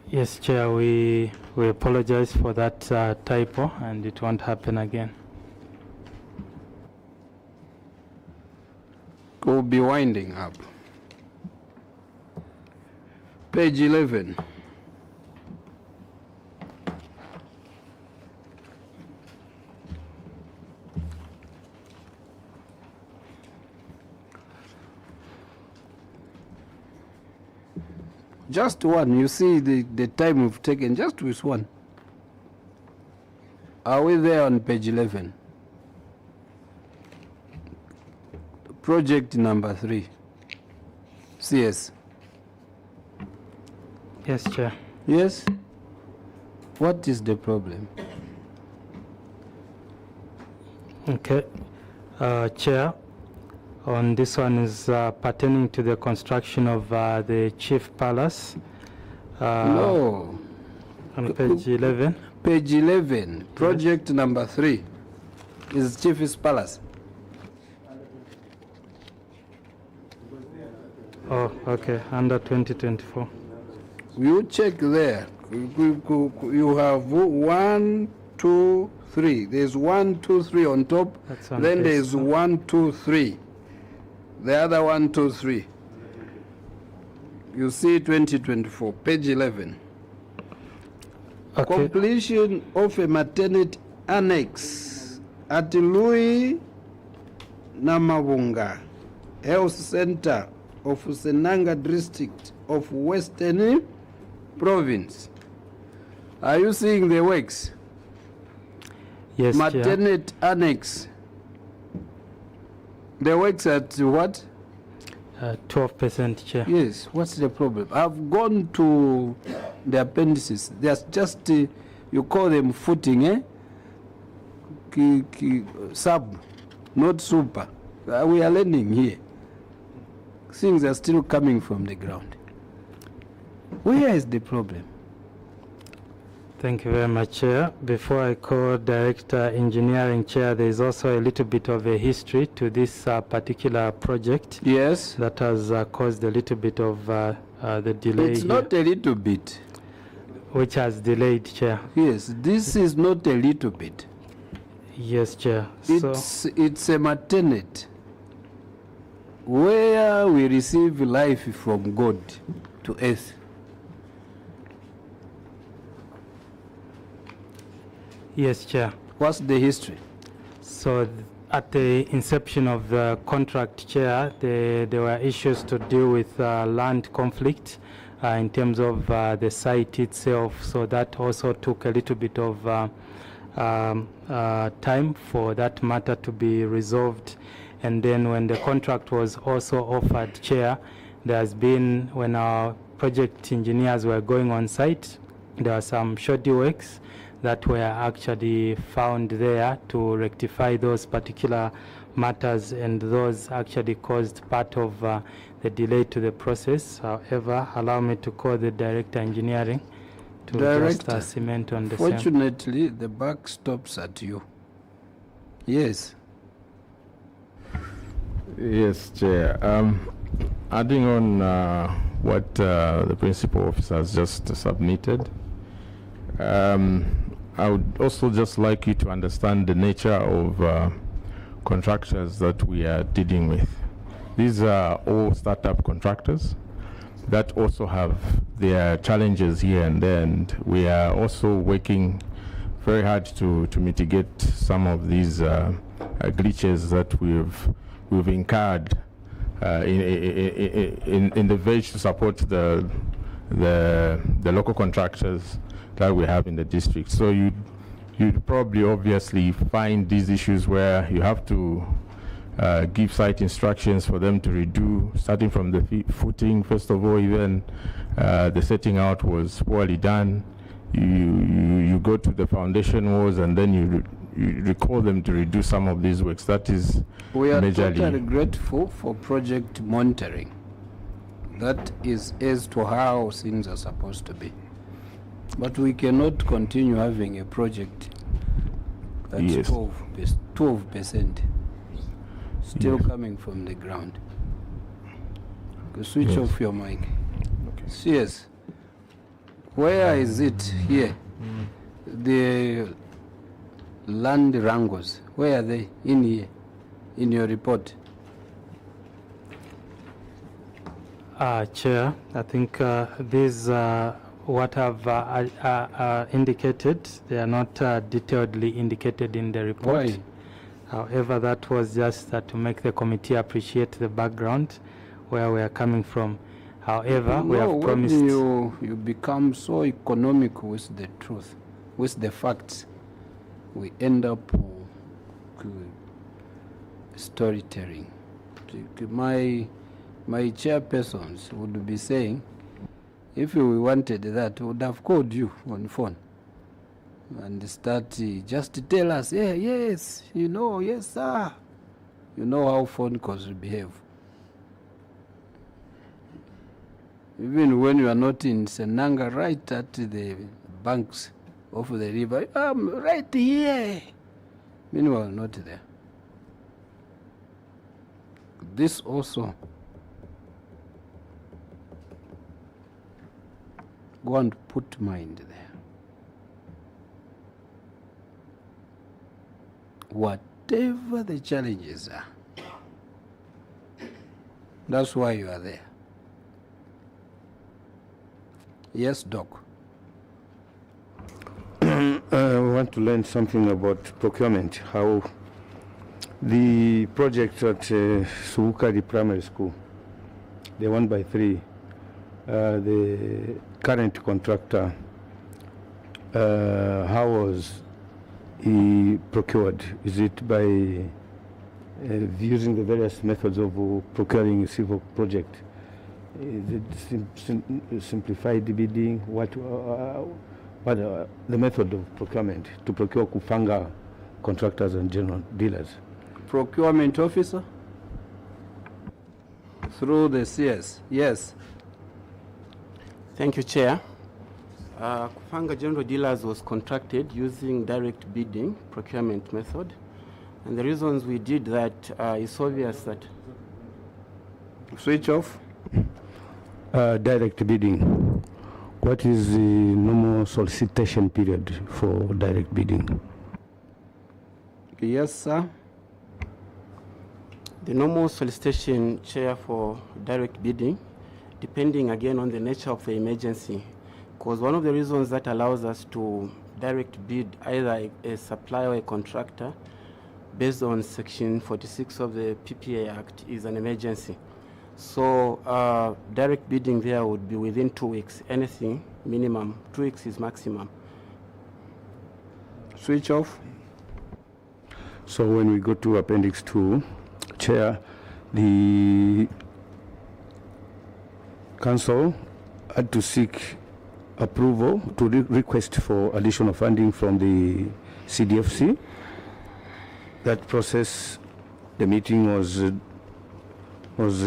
Yes, Chair, we apologize for that typo, and it won't happen again. We'll be winding up. Page 11. Just one. You see the time we've taken just with one. Are we there on page 11? Project number 3. CS. Yes, Chair. Yes? What is the problem? Okay. Chair, On this one is pertaining to the construction of the Chief Palace. No. On page 11. Page 11, project number 3 is Chief's Palace. Oh, okay, under 2024. You check there. You have 1, 2, 3. There's 1, 2, 3 on top. That's on Then page there's 1, 2, 3. The other 1, 2, 3. You see 2024, page 11. Okay. Completion of a maternity annex at Louis Namabunga Health Center of Senanga District of Western Province. Are you seeing the works? Yes, maternity annex. The works at what? 12%, Chair. Yes, what's the problem? I've gone to the appendices. There's just, you call them footing, eh? Sub, not super. We are learning here. Things are still coming from the ground. Where is the problem? Thank you very much, Chair. Before I call Director Engineering, Chair, there is also a little bit of a history to this particular project. Yes. That has caused a little bit of the delay. It's here. not a little bit. Which has delayed, Chair. Yes, this is not a little bit. Yes, Chair. It's a maternity where we receive life from God to earth. Yes, Chair. What's the history? So at the inception of the contract, Chair, there were issues to deal with land conflict in terms of the site itself. So that also took a little bit of time for that matter to be resolved. And then when the contract was also offered, Chair, there's been, when our project engineers were going on site, there were some shoddy works that were actually found there to rectify those particular matters, and those actually caused part of the delay to the process. However, allow me to call the Director Engineering to just cement on the same. Fortunately, the buck stops at you. Yes. Yes, Chair. Adding on what the Principal Officer has just submitted, I would also just like you to understand the nature of contractors that we are dealing with. These are all startup contractors that also have their challenges here and there, and we are also working very hard to mitigate some of these glitches that we've incurred in the verge to support the local contractors that we have in the district. So you'd probably obviously find these issues where you have to give site instructions for them to redo, starting from the footing. First of all, even the setting out was poorly done. You go to the foundation walls and then you recall them to redo some of these works. That is we are majorly totally grateful for project monitoring. That is as to how things are supposed to be. But we cannot continue having a project that's Yes. 12% still Yes. coming from the ground. Okay, switch Yes. off your mic. Yes. Where is it here? The land wrangles, where are they in here, in your report? Chair, I think these what I've indicated, they are not detailedly indicated in the report. Why? However, that was just to make the committee appreciate the background where we are coming from. However, we have promised. When you become so economic with the truth, with the facts, we end up storytelling. My chairpersons would be saying, if we wanted that, we would have called you on phone and start just to tell us, yeah, yes, yes, sir. You know how phone calls behave. Even when you are not in Senanga, right at the banks of the river, I'm right here. Meanwhile, not there. This also, go and put mind there. Whatever the challenges are, that's why you are there. Yes, Doc. I want to learn something about procurement, how the project at Suukari Primary School, the 1x3, the current contractor, how was he procured? Is it by using the various methods of procuring a civil project? Is it simplified bidding? What the method of procurement to procure kufanga contractors and general dealers? Procurement officer? Through the CS, yes. Thank you, Chair. Kufanga General Dealers was contracted using direct bidding procurement method. And the reasons we did that is obvious that... Switch off. Direct bidding. What is the normal solicitation period for direct bidding? Yes, sir. The normal solicitation, Chair, for direct bidding, depending again on the nature of the emergency, because one of the reasons that allows us to direct bid either a supplier or a contractor based on Section 46 of the PPA Act is an emergency. So direct bidding there would be within 2 weeks. Anything minimum, 2 weeks is maximum. Switch off. So when we go to Appendix 2, Chair, the Council had to seek approval to request for additional funding from the CDFC. That process, the meeting was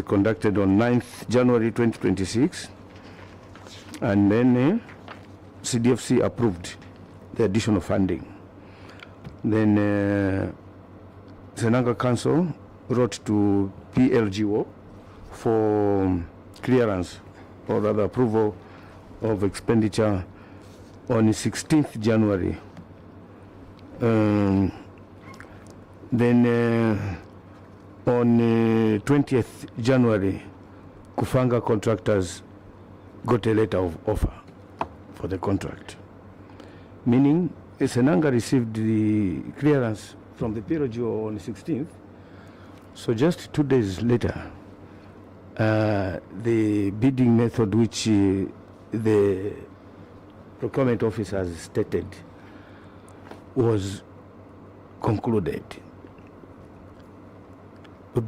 conducted on 9th January 2026, and then CDFC approved the additional funding. Then Senanga Council wrote to PLGO for clearance or rather approval of expenditure on 16th January. Then on 20th January, Kufanga contractors got a letter of offer for the contract. Meaning, Senanga received the clearance from the PLGO on the 16th. So just 2 days later, the bidding method which the procurement officers stated was concluded.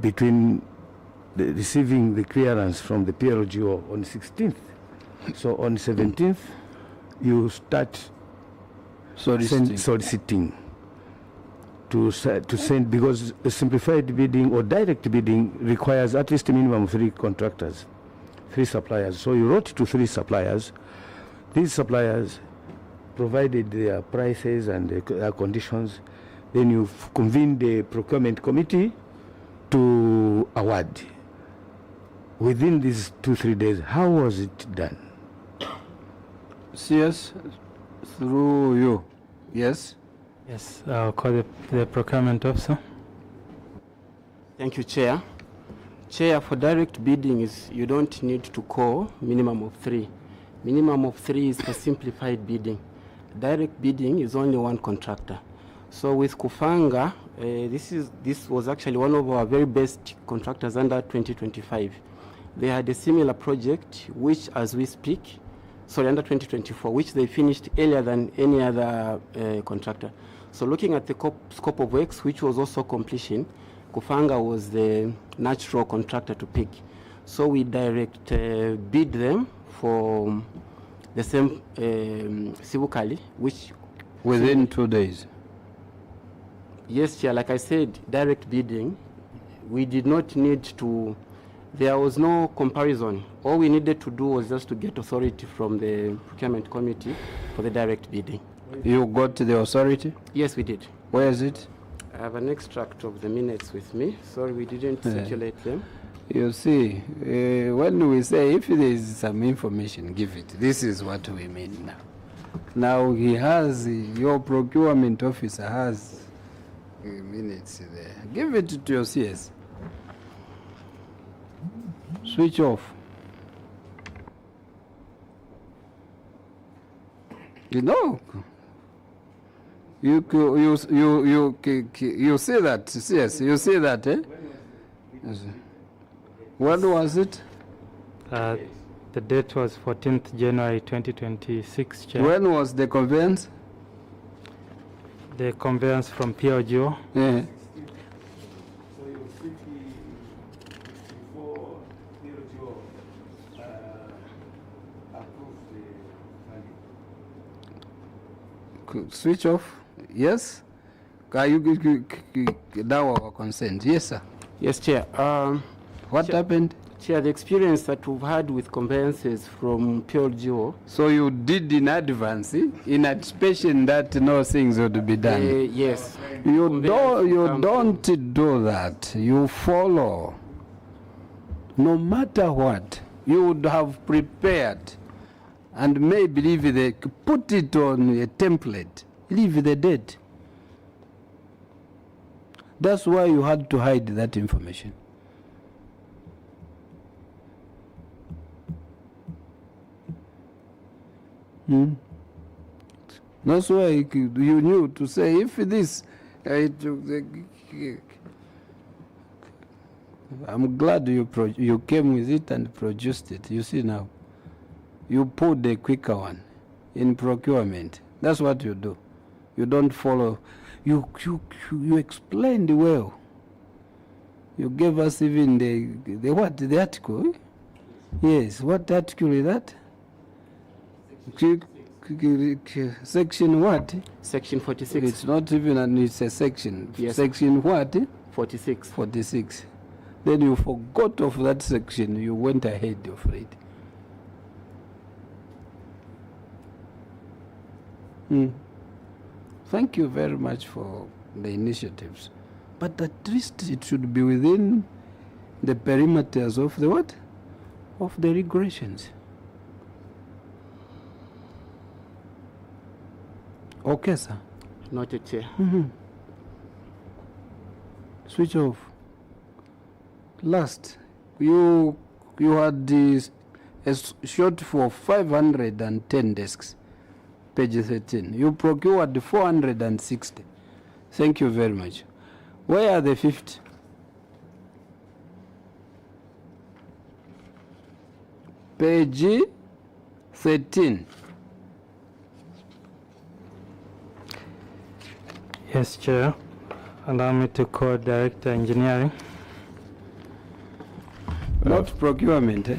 Between receiving the clearance from the PLGO on the 16th, so on the 17th, you start soliciting to send, because a simplified bidding or direct bidding requires at least a minimum of 3 contractors, 3 suppliers. So you wrote to 3 suppliers. These suppliers provided their prices and their conditions. Then you convened the procurement committee to award. Within these 2-3 days, how was it done? CS, through you. Yes? Yes, I'll call the procurement officer. Thank you, Chair. Chair, for direct bidding is you don't need to call minimum of 3. Minimum of 3 is for simplified bidding. Direct bidding is only 1 contractor. So with Kufanga, this was actually one of our very best contractors under 2025. They had a similar project, which as we speak, under 2024, which they finished earlier than any other contractor. So looking at the scope of works, which was also completion, Kufanga was the natural contractor to pick. So we direct bid them for the same Sibukali, which... Within 2 days? Yes, Chair, like I said, direct bidding We did not need to, there was no comparison. All we needed to do was just to get authority from the procurement committee for the direct bidding. You got the authority? Yes, we did. Where is it? I have an extract of the minutes with me. Sorry, we didn't circulate them. You see, when we say if there is some information, give it. This is what we mean now. Now he has, your procurement officer has minutes there. Give it to your CS. Switch off. You know, you see that, yes, you see that, eh? When was it? The date was 14th January 2026, Chair. When was the conveyance? The conveyance from PLGO. Yeah. Switch off. Yes. You now our consent. Yes, sir. Yes, Chair. What happened? Chair, the experience that we've had with conveyances from PLGO. So you did in advance, in anticipation that no things would be done. Yes. You don't do that. You follow. No matter what, you would have prepared, and maybe put it on a template. Leave the date. That's why you had to hide that information. That's why you knew to say if this. I'm glad you came with it and produced it. You see now, you put the quicker one in procurement. That's what you do. You don't follow. You explained well. You gave us even the article. Yes, what article is that? Section what? Section 46. It's not even it's a section. Yes. Section what? 46. 46. Then you forgot of that section. You went ahead of it. Thank you very much for the initiatives. But at least it should be within the perimeters of the what? Of the regulations. Okay, sir. Noted, Chair. Switch off. Last, you had a short for 510 desks, page 13. You procured 460. Thank you very much. Where are the 50? Page 13. Yes, Chair. Allow me to call Director Engineering. Not procurement, eh?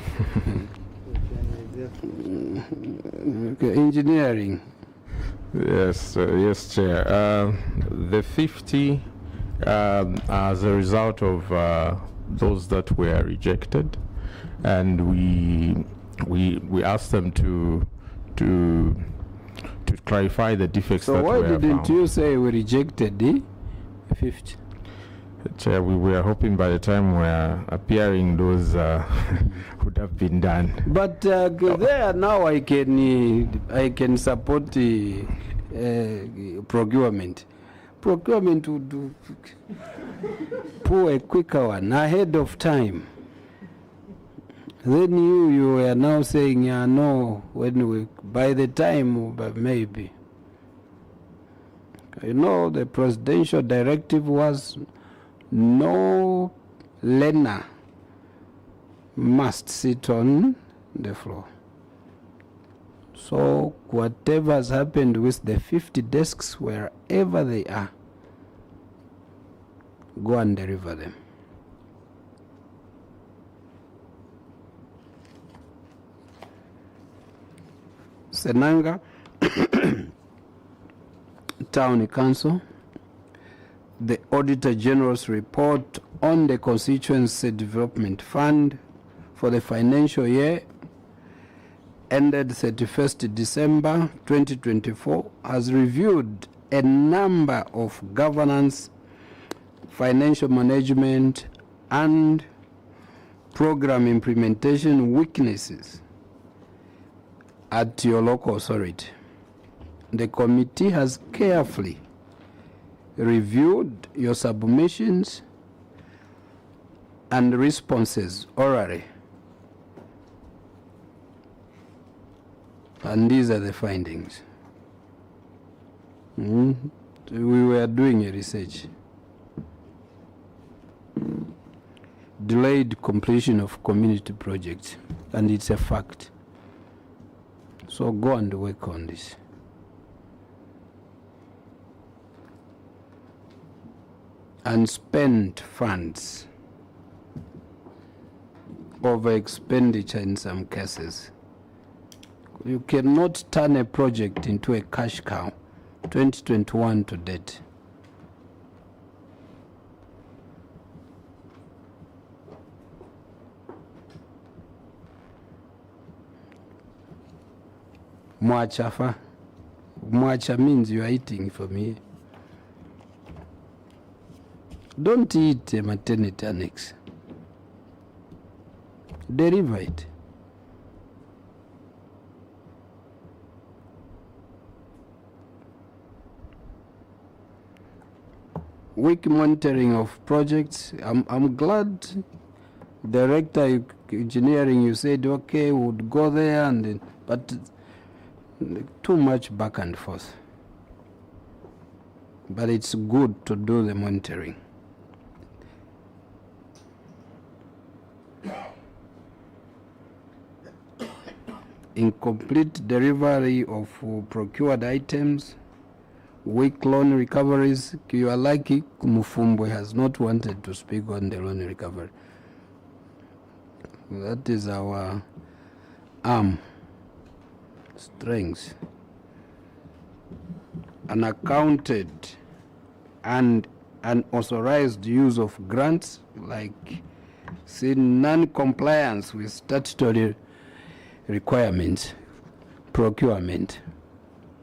Okay, engineering. Yes, yes, Chair. The 50 as a result of those that were rejected, and we asked them to clarify the defects so that were why didn't found. you say we rejected the 50? Chair, we were hoping by the time we're appearing, those would have been done. But there now I can support the procurement. Procurement would pull a quicker one ahead of time. Then you are now saying, yeah, no, by the time, but maybe. You know, the presidential directive was no learner must sit on the floor. So whatever has happened with the 50 desks, wherever they are, go and deliver them. Senanga Town Council. the Auditor General's report on the Constituency Development Fund for the financial year ended 31st December 2024 has reviewed a number of governance, financial management, and program implementation weaknesses at your local authority. The committee has carefully reviewed your submissions and responses orally. And these are the findings. We were doing a research. Delayed completion of community projects, and it's a fact. So go and work on this. Unspent funds, over expenditure in some cases. You cannot turn a project into a cash cow, 2021 to date. Mwachafa. Mwacha means you are eating for me. Don't eat a maternity annex. Deliver it. Weak monitoring of projects. I'm glad Director Engineering, you said, okay, we would go there, and then, but too much back and forth. But it's good to do the monitoring. Incomplete delivery of procured items, weak loan recoveries. You are lucky Kumufumbwe has not wanted to speak on the loan recovery. That is our strength. Unaccounted and unauthorized use of grants, like non-compliance with statutory requirements, procurement.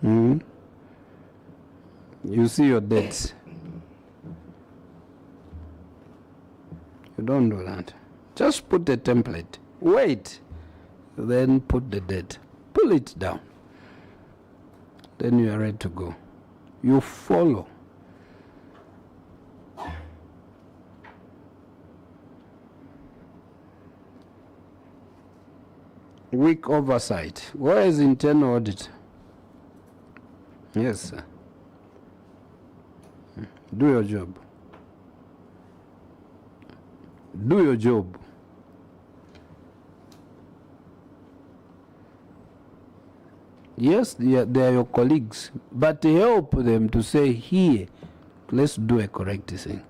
You see your debts. You don't do that. Just put the template. Wait. Then put the debt. Pull it down. Then you are ready to go. You follow. Weak oversight. Where is internal audit? Yes, sir. Do your job. Do your job. Yes, they are your colleagues, but help them to say, here, let's do a correct thing.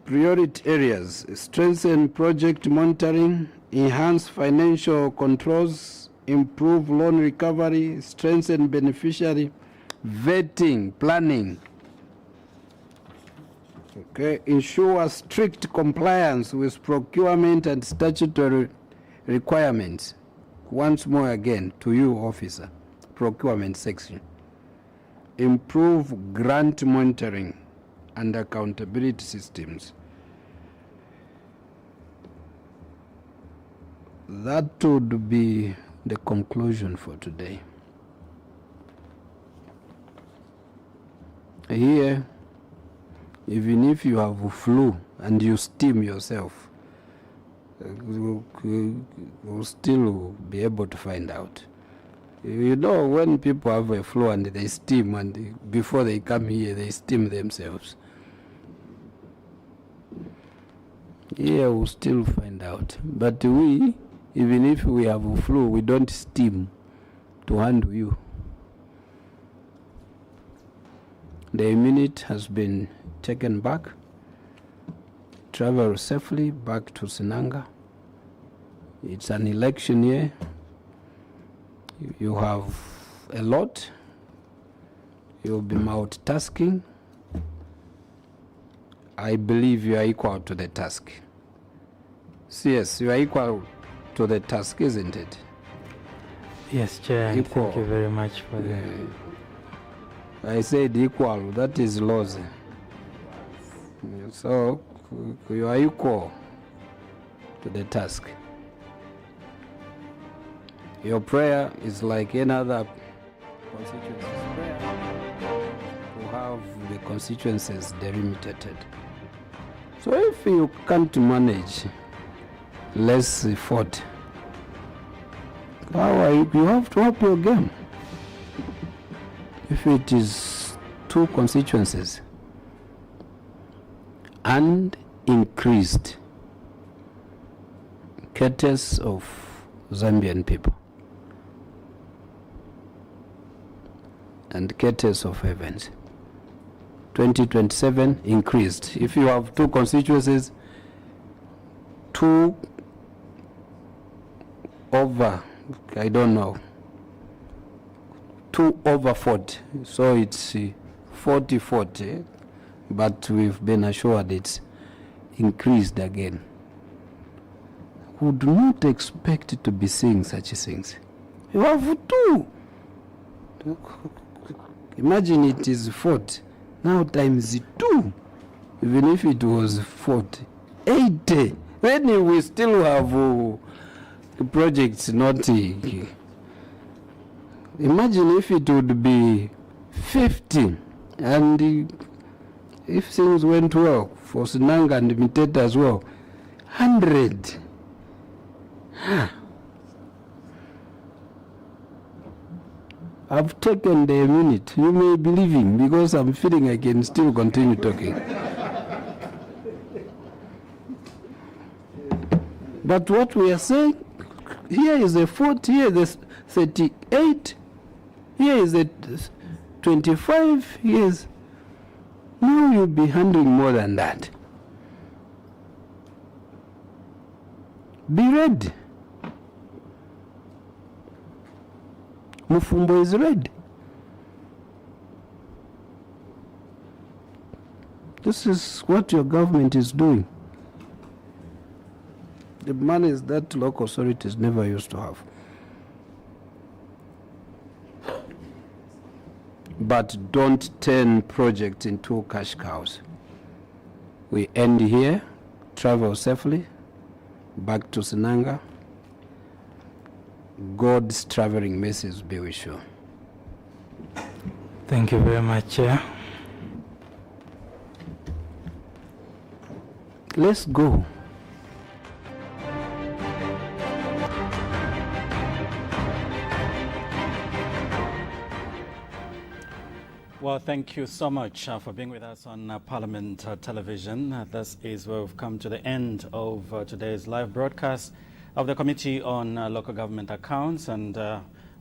Priority areas: strengthen project monitoring, enhance financial controls, improve loan recovery, strengthen beneficiary vetting, planning. Okay, ensure strict compliance with procurement and statutory requirements. Once more again, to you, officer, procurement section. Improve grant monitoring and accountability systems. That would be the conclusion for today. Here, even if you have a flu and you steam yourself, you'll still be able to find out. You know, when people have a flu and they steam, and before they come here, they steam themselves. Here we'll still find out. But we, even if we have a flu, we don't steam to handle you. The immunity has been taken back. Travel safely back to Senanga. It's an election year. You have a lot. You'll be multitasking. I believe you are equal to the task. Yes, you are equal to the task, isn't it? Yes, Chair. And thank you very much for the. I said equal, that is laws. So you are equal to the task. Your prayer is like any other constituency's prayer to have the constituencies delimited. So if you can't manage less effort, how are you have to up your game. If it is 2 constituencies and increased cases of Zambian people and cases of events, 2027 increased. If you have 2 constituencies, 2 over, I don't know, 2 over 40, so it's 40-40, but we've been assured it's increased again. Would not expect to be seeing such things. You have 2. Imagine it is 40, now times 2, even if it was 40, 80, then we still have projects not. Imagine if it would be 50, and if things went well for Senanga and Miteta as well, 100. I've taken the minute. You may be leaving because I'm feeling I can still continue talking. But what we are saying, here is a 40, here is a 38, here is a 25 years. Now you'll be handling more than that. Be ready. Mufumbo is ready. This is what your government is doing. The monies that local authorities never used to have. But don't turn projects into cash cows. We end here, travel safely, back to Senanga. God's traveling message be with you. Thank you very much, Chair. Let's go. Well, thank you so much for being with us on Parliament Television. This is where we've come to the end of today's live broadcast of the Committee on Local Government Accounts. And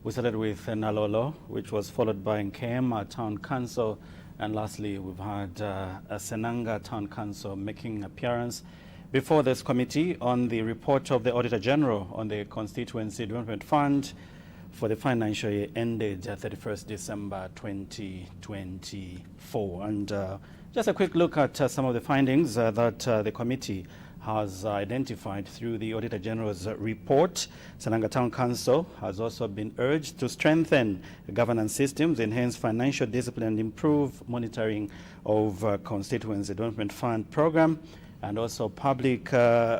we started with Nalolo, which was followed by Nkem, our Town Council. And lastly, we've had a Senanga Town Council making appearance before this committee on the report of the Auditor General on the Constituency Development Fund for the financial year ended 31st December 2024. And just a quick look at some of the findings that the committee has identified through the Auditor General's report. Senanga Town Council has also been urged to strengthen governance systems, enhance financial discipline, and improve monitoring of Constituency Development Fund program. And also public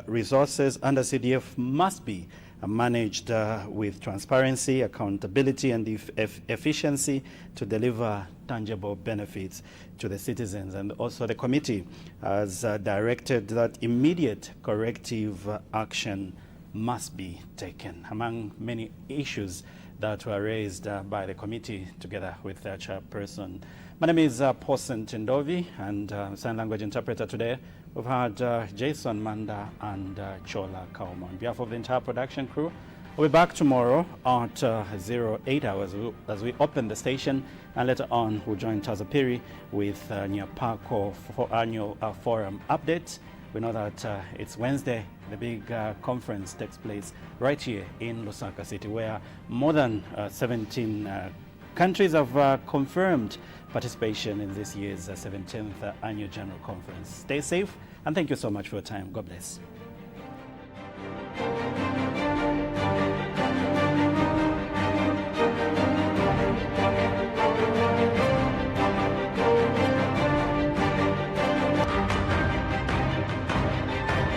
resources under CDF must be managed with transparency, accountability, and efficiency to deliver tangible benefits to the citizens. And also the committee has directed that immediate corrective action must be taken, among many issues that were raised by the committee together with their chairperson. My name is Posen Tindovi, and sign language interpreter today. We've had Jason Manda and Chola Kauma. On behalf of the entire production crew, we'll be back tomorrow at 08 hours as we open the station, and later on we'll join Tazapiri with Nyapako for annual forum updates. We know that it's Wednesday, the big conference takes place right here in Lusaka City, where more than 17 countries have confirmed participation in this year's 17th Annual General Conference. Stay safe, and thank you so much for your time. God bless.